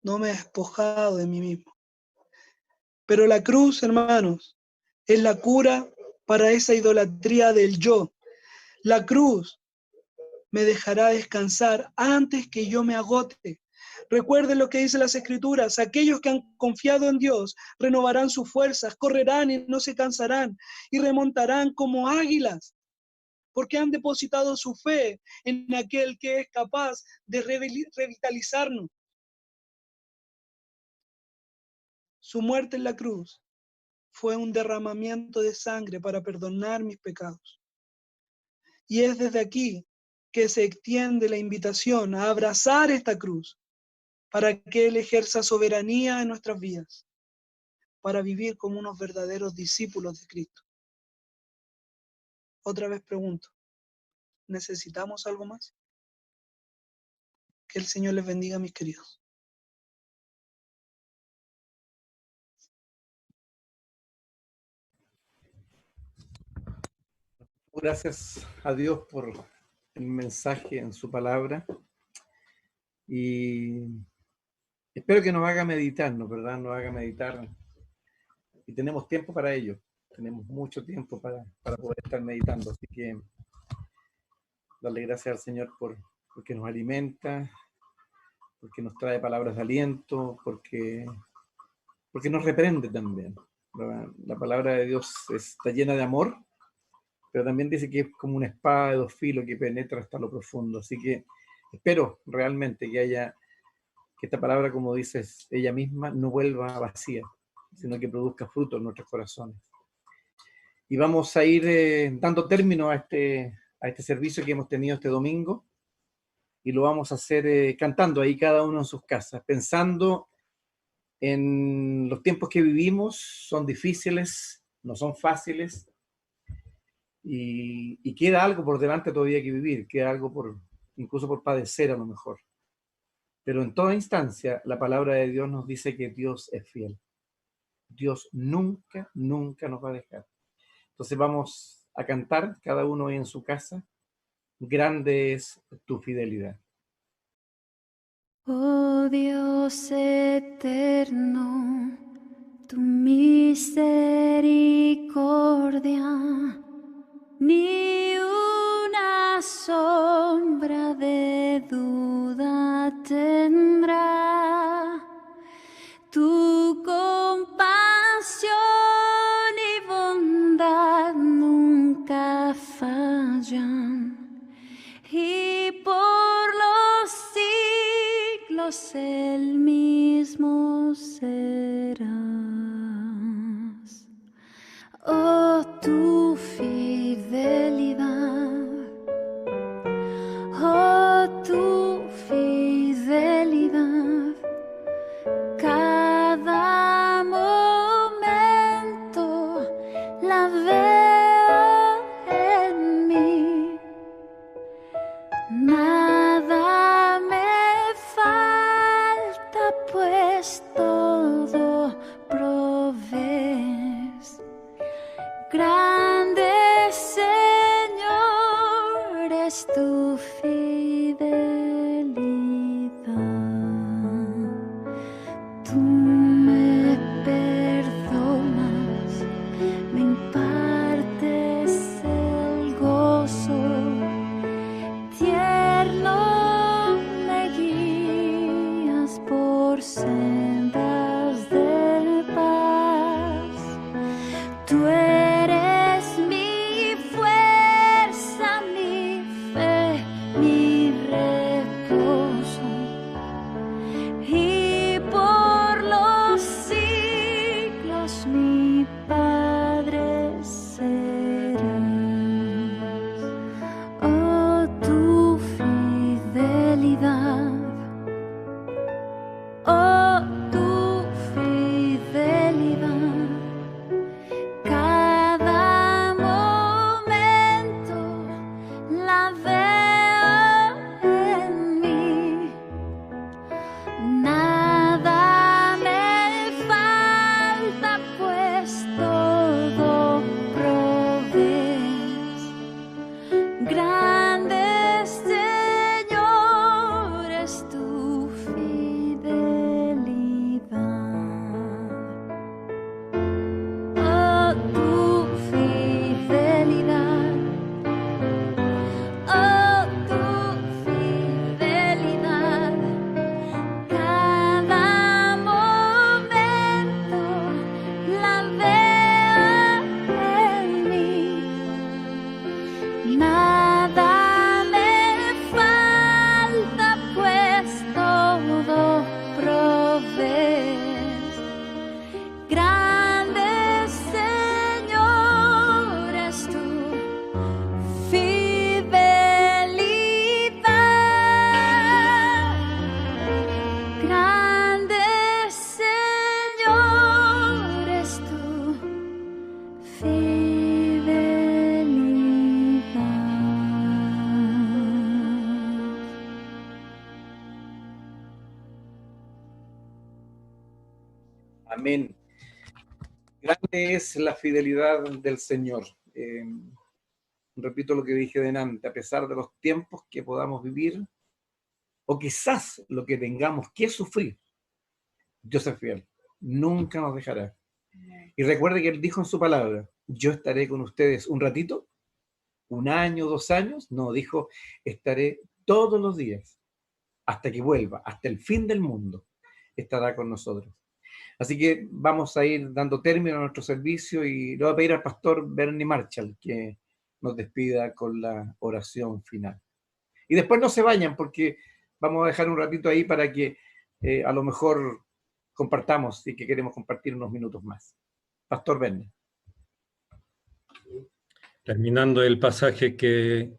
No me he despojado de mí mismo. Pero la cruz, hermanos, es la cura para esa idolatría del yo. La cruz me dejará descansar antes que yo me agote. Recuerden lo que dice las Escrituras. Aquellos que han confiado en Dios renovarán sus fuerzas, correrán y no se cansarán y remontarán como águilas, porque han depositado su fe en aquel que es capaz de revitalizarnos. Su muerte en la cruz fue un derramamiento de sangre para perdonar mis pecados. Y es desde aquí que se extiende la invitación a abrazar esta cruz para que Él ejerza soberanía en nuestras vidas, para vivir como unos verdaderos discípulos de Cristo. Otra vez pregunto, ¿necesitamos algo más? Que el Señor les bendiga, mis queridos. Gracias a Dios por el mensaje en su palabra y espero que nos haga meditar, ¿no? ¿Verdad? Nos haga meditar y tenemos tiempo para ello, tenemos mucho tiempo para poder estar meditando, así que darle gracias al Señor porque nos alimenta, porque nos trae palabras de aliento, porque nos reprende también. La palabra de Dios está llena de amor, pero también dice que es como una espada de dos filos que penetra hasta lo profundo. Así que espero realmente que esta palabra, como dices ella misma, no vuelva vacía, sino que produzca fruto en nuestros corazones. Y vamos a ir dando término a este servicio que hemos tenido este domingo, y lo vamos a hacer cantando ahí cada uno en sus casas, pensando en los tiempos que vivimos. Son difíciles, no son fáciles, y queda algo por delante todavía que vivir, queda algo incluso por padecer a lo mejor. Pero en toda instancia, la palabra de Dios nos dice que Dios es fiel. Dios nunca, nunca nos va a dejar. Entonces vamos a cantar, cada uno en su casa, grande es tu fidelidad. Oh Dios eterno, tu misericordia, ni una sombra de duda tendrá. Tu compasión y bondad nunca fallan, y por los siglos el mismo serás. Oh, tu fidelidad, oh, tu fidelidad, cada momento la veo en mí. Nada me falta, pues todo provees. Grande, Señor, es tu fidelidad. Tú me perdonas, me impartes el gozo, tierno me guías por sendas de paz. Tú eres mi fuerza, mi fe, mi reposo, y por los siglos mi Padre serás. Oh, tu fidelidad, oh, tu fidelidad, cada momento la veo en mí. Nada me falta, pues todo provees. Grande, Señor, es tu fidelidad. Oh, tu fidelidad, oh, tu fidelidad, cada momento la veo en mí. Nada me falta, pues todo provees. Grande, Señor, es tu fidelidad. Grande, Señor, es tu fidelidad. Amén. Grande es la fidelidad del Señor. Repito lo que dije delante, a pesar de los tiempos que podamos vivir, o quizás lo que tengamos que sufrir, Dios es fiel, nunca nos dejará. Y recuerde que Él dijo en su palabra, yo estaré con ustedes un ratito, un año, 2 años, no, dijo, estaré todos los días, hasta que vuelva, hasta el fin del mundo, estará con nosotros. Así que vamos a ir dando término a nuestro servicio y le voy a pedir al pastor Bernie Marshall que nos despida con la oración final. Y después no se vayan porque vamos a dejar un ratito ahí para que a lo mejor compartamos y que queremos compartir unos minutos más. Pastor Bernie. Terminando el pasaje que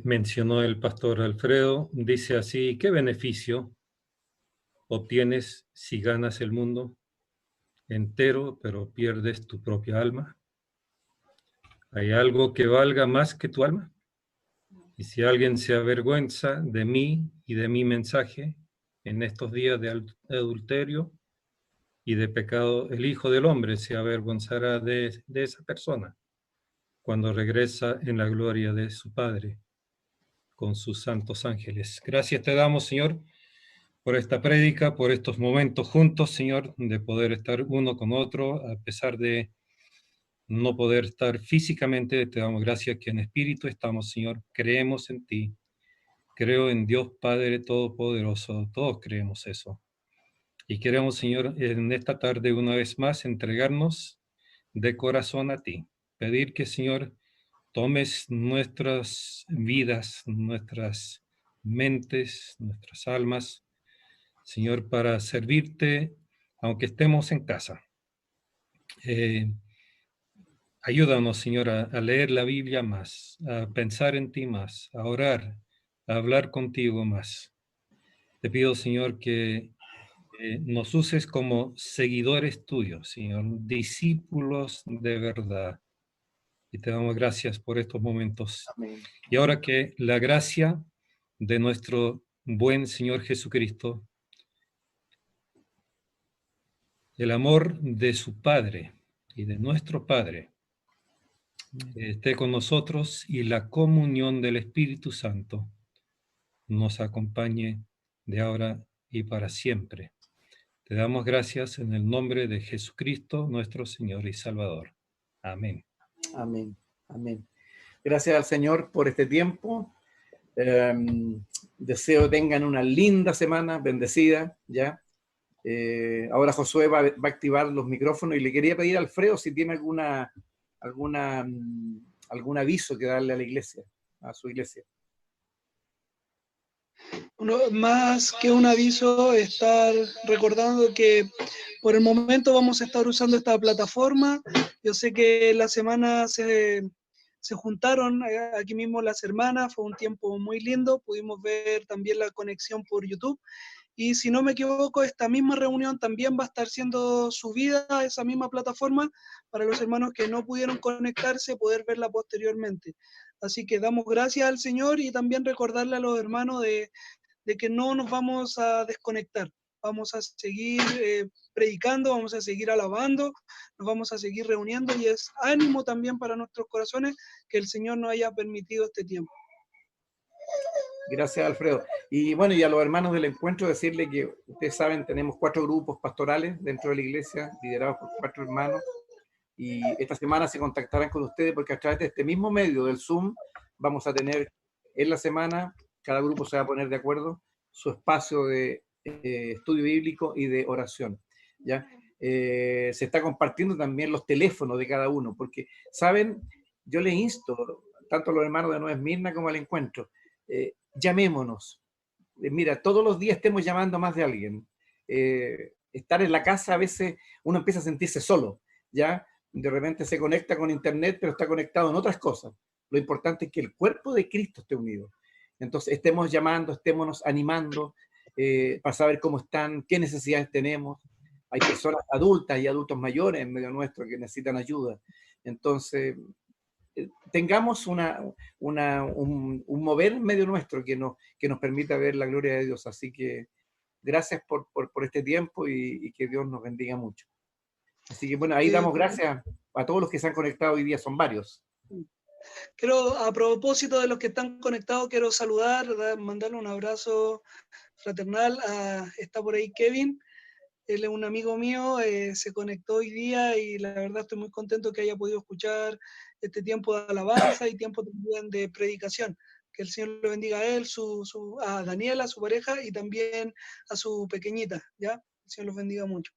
mencionó el pastor Alfredo, dice así: ¿qué beneficio obtienes si ganas el mundo entero, pero pierdes tu propia alma? ¿Hay algo que valga más que tu alma? Y si alguien se avergüenza de mí y de mi mensaje en estos días de adulterio y de pecado, el Hijo del Hombre se avergonzará de esa persona cuando regresa en la gloria de su Padre con sus santos ángeles. Gracias te damos, Señor, por esta prédica, por estos momentos juntos, Señor, de poder estar uno con otro, a pesar de no poder estar físicamente. Te damos gracias que en espíritu estamos, Señor. Creemos en ti. Creo en Dios Padre Todopoderoso. Todos creemos eso. Y queremos, Señor, en esta tarde una vez más entregarnos de corazón a ti. Pedir que, Señor, tomes nuestras vidas, nuestras mentes, nuestras almas, Señor, para servirte, aunque estemos en casa. Ayúdanos, Señor, a leer la Biblia más, a pensar en ti más, a orar, a hablar contigo más. Te pido, Señor, que nos uses como seguidores tuyos, Señor, discípulos de verdad. Y te damos gracias por estos momentos. Amén. Y ahora que la gracia de nuestro buen Señor Jesucristo, el amor de su Padre y de nuestro Padre, esté con nosotros, y la comunión del Espíritu Santo nos acompañe de ahora y para siempre. Te damos gracias en el nombre de Jesucristo, nuestro Señor y Salvador. Amén. Amén. Amén. Gracias al Señor por este tiempo. Deseo que tengan una linda semana, bendecida, ¿ya? Ahora Josué va a activar los micrófonos y le quería pedir a Alfredo si tiene algún aviso que darle a la iglesia, a su iglesia. Más que un aviso, estar recordando que por el momento vamos a estar usando esta plataforma. Yo sé que la semana se juntaron aquí mismo las hermanas, fue un tiempo muy lindo, pudimos ver también la conexión por YouTube. Y si no me equivoco, esta misma reunión también va a estar siendo subida a esa misma plataforma para los hermanos que no pudieron conectarse, poder verla posteriormente. Así que damos gracias al Señor y también recordarle a los hermanos de que no nos vamos a desconectar. Vamos a seguir predicando, vamos a seguir alabando, nos vamos a seguir reuniendo, y es ánimo también para nuestros corazones que el Señor nos haya permitido este tiempo. Gracias, Alfredo. Y bueno, y a los hermanos del encuentro decirle que ustedes saben, tenemos 4 grupos pastorales dentro de la iglesia, liderados por 4 hermanos, y esta semana se contactarán con ustedes porque a través de este mismo medio del Zoom vamos a tener en la semana, cada grupo se va a poner de acuerdo, su espacio de estudio bíblico y de oración, ¿ya? Se está compartiendo también los teléfonos de cada uno, porque, ¿saben? Yo les insto, tanto a los hermanos de Nueva Esmirna como al encuentro, llamémonos. Mira, todos los días estemos llamando a más de alguien. Estar en la casa, a veces uno empieza a sentirse solo, ¿ya? De repente se conecta con internet, pero está conectado en otras cosas. Lo importante es que el cuerpo de Cristo esté unido. Entonces, estemos llamando, estémonos animando para saber cómo están, qué necesidades tenemos. Hay personas adultas y adultos mayores en medio nuestro que necesitan ayuda. Entonces, tengamos un mover en medio nuestro que nos permita ver la gloria de Dios. Así que gracias por este tiempo y que Dios nos bendiga mucho. Así que bueno, ahí damos gracias a todos los que se han conectado hoy día, son varios. Quiero, a propósito de los que están conectados, quiero saludar, mandarle un abrazo fraternal. Está por ahí Kevin, él es un amigo mío, se conectó hoy día y la verdad estoy muy contento que haya podido escuchar este tiempo de alabanza y tiempo también de predicación. Que el Señor lo bendiga a él, a Daniela, su pareja, y también a su pequeñita, ¿ya? El Señor los bendiga mucho.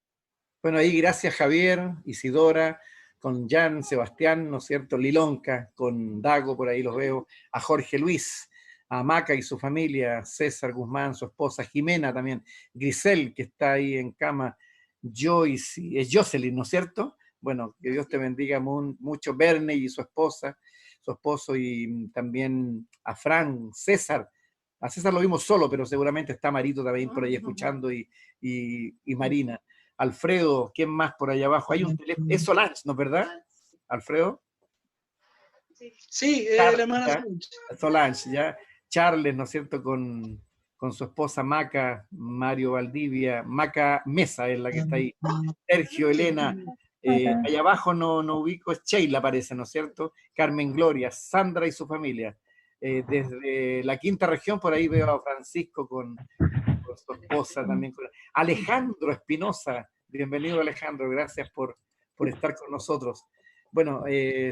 Bueno, ahí gracias Javier, Isidora, con Jan, Sebastián, ¿no es cierto? Lilonca, con Dago, por ahí los veo, a Jorge Luis, a Maca y su familia, César Guzmán, su esposa, Jimena también, Grisel, que está ahí en cama, Joyce, es Jocelyn, ¿no es cierto? Bueno, que Dios te bendiga mucho, Verne y su esposa, su esposo, y también a Fran, César. A César lo vimos solo, pero seguramente está Marito también por ahí escuchando, y Marina. Alfredo, ¿quién más por allá abajo? Hay un teléfono, es Solange, ¿no es verdad? Alfredo. Sí, Charles, la hermana Solange, ya. Charles, ¿no es cierto? Con su esposa Maca, Mario Valdivia, Maca Mesa es la que está ahí. Sergio, Elena, allá abajo no ubico, es Sheila parece, ¿no es cierto? Carmen Gloria, Sandra y su familia. Desde la quinta región, por ahí veo a Francisco con su tu esposa también. Alejandro Espinosa, bienvenido Alejandro, gracias por estar con nosotros. Bueno,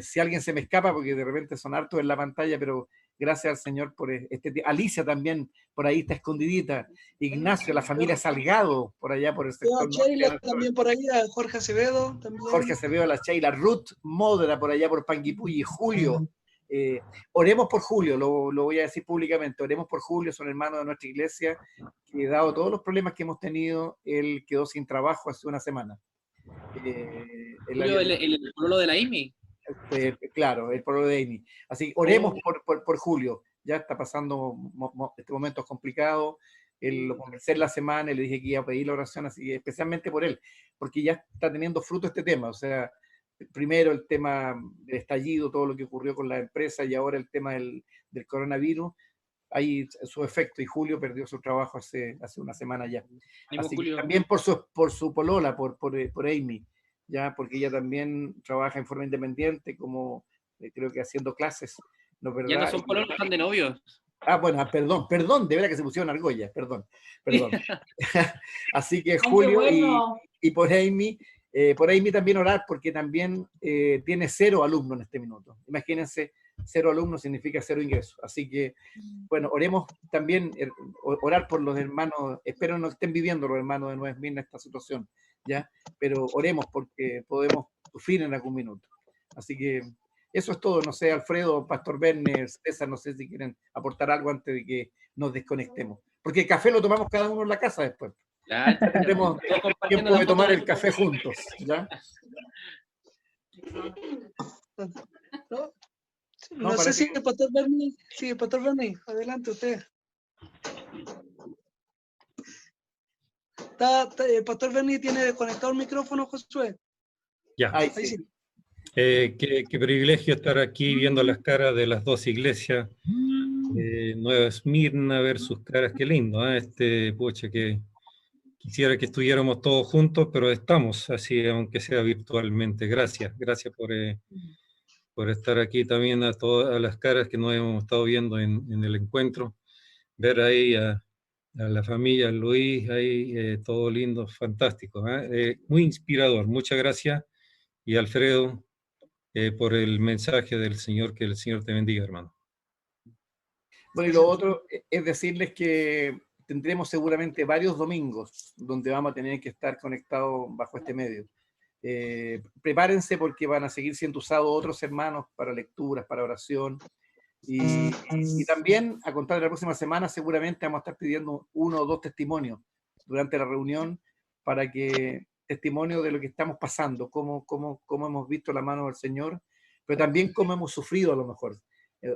si alguien se me escapa, porque de repente son hartos en la pantalla, pero gracias al Señor por este tiempo. Alicia también, por ahí está escondidita. Ignacio, la familia Salgado, por allá por el sector. Sheila también por ahí, a Jorge Acevedo también. Jorge Acevedo, la Sheila, Ruth Modra, por allá por Panguipulli, Julio. Oremos por Julio, lo voy a decir públicamente, oremos por Julio, son hermanos de nuestra iglesia, que dado todos los problemas que hemos tenido, él quedó sin trabajo hace una semana. Julio, el pololo de la Amy. Claro, el pololo de Amy. Así que oremos por Julio, ya está pasando este momento complicado. Él lo conversé en la semana y le dije que iba a pedir la oración, así que especialmente por él, porque ya está teniendo fruto este tema, o sea, primero el tema del estallido, todo lo que ocurrió con la empresa, y ahora el tema del coronavirus, hay su efecto, y Julio perdió su trabajo hace una semana ya. Así que también por su polola, por Amy, ya, porque ella también trabaja en forma independiente, como creo que haciendo clases, ¿no es verdad? Ya no son pololos, están de novios. Ah, bueno, perdón, de verdad que se pusieron argollas, perdón. Así que Julio y por Amy también orar, porque también tiene 0 alumnos en este minuto. Imagínense, 0 alumnos significa 0 ingresos. Así que, bueno, oremos también, orar por los hermanos, espero no estén viviendo los hermanos de Nueva Esmirna esta situación, ¿ya? Pero oremos porque podemos sufrir en algún minuto. Así que eso es todo. No sé, Alfredo, Pastor Werner, César, no sé si quieren aportar algo antes de que nos desconectemos. Porque el café lo tomamos cada uno en la casa después. Ya tendremos tiempo de tomar el café juntos, ¿ya? No sé si el Pastor Bernie, sí, el Pastor Bernie, adelante usted. El Pastor Bernie tiene conectado el micrófono, Josué. Ya. Ahí sí. Qué privilegio estar aquí viendo las caras de las dos iglesias. Nueva Esmirna, ver sus caras, qué lindo, pucha, que quisiera que estuviéramos todos juntos, pero estamos así, aunque sea virtualmente. Gracias por estar aquí también, a todas las caras que nos hemos estado viendo en el encuentro. Ver ahí a la familia Luis, ahí todo lindo, fantástico, muy inspirador. Muchas gracias. Y Alfredo, por el mensaje del Señor, que el Señor te bendiga, hermano. Bueno, y lo otro es decirles que tendremos seguramente varios domingos donde vamos a tener que estar conectados bajo este medio. Prepárense porque van a seguir siendo usados otros hermanos para lecturas, para oración. Y también, a contar de la próxima semana, seguramente vamos a estar pidiendo 1 o 2 testimonios durante la reunión, para que testimonio de lo que estamos pasando, cómo hemos visto la mano del Señor, pero también cómo hemos sufrido a lo mejor.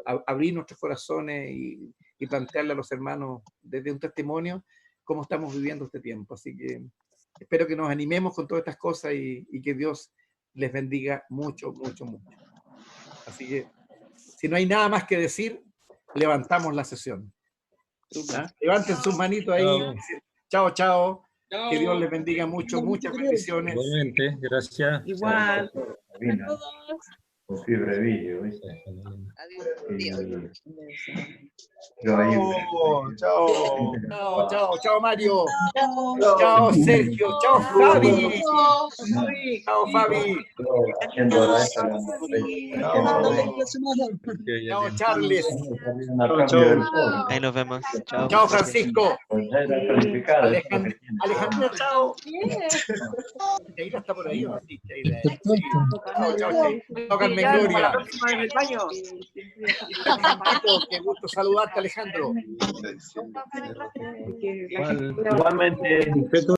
Abrir nuestros corazones y plantearle a los hermanos desde un testimonio cómo estamos viviendo este tiempo. Así que espero que nos animemos con todas estas cosas y que Dios les bendiga mucho, mucho, mucho. Así que, si no hay nada más que decir, levantamos la sesión. Levanten sus manitos ahí. Chao, chao. Que Dios les bendiga mucho, muchas bendiciones. Igualmente, gracias. Igual. Un brevillo, ¿viste? Chao, Mario. Chao, Sergio. Chao, Fabi. Chao, Fabi. Chao, Charles. Ahí nos vemos. Chao. Chao, Francisco. Alejandro, chao. Sheila está por ahí, ¿o sí? Chao, Carmen Gloria. Qué gusto saludarte, Alejandro. Igualmente.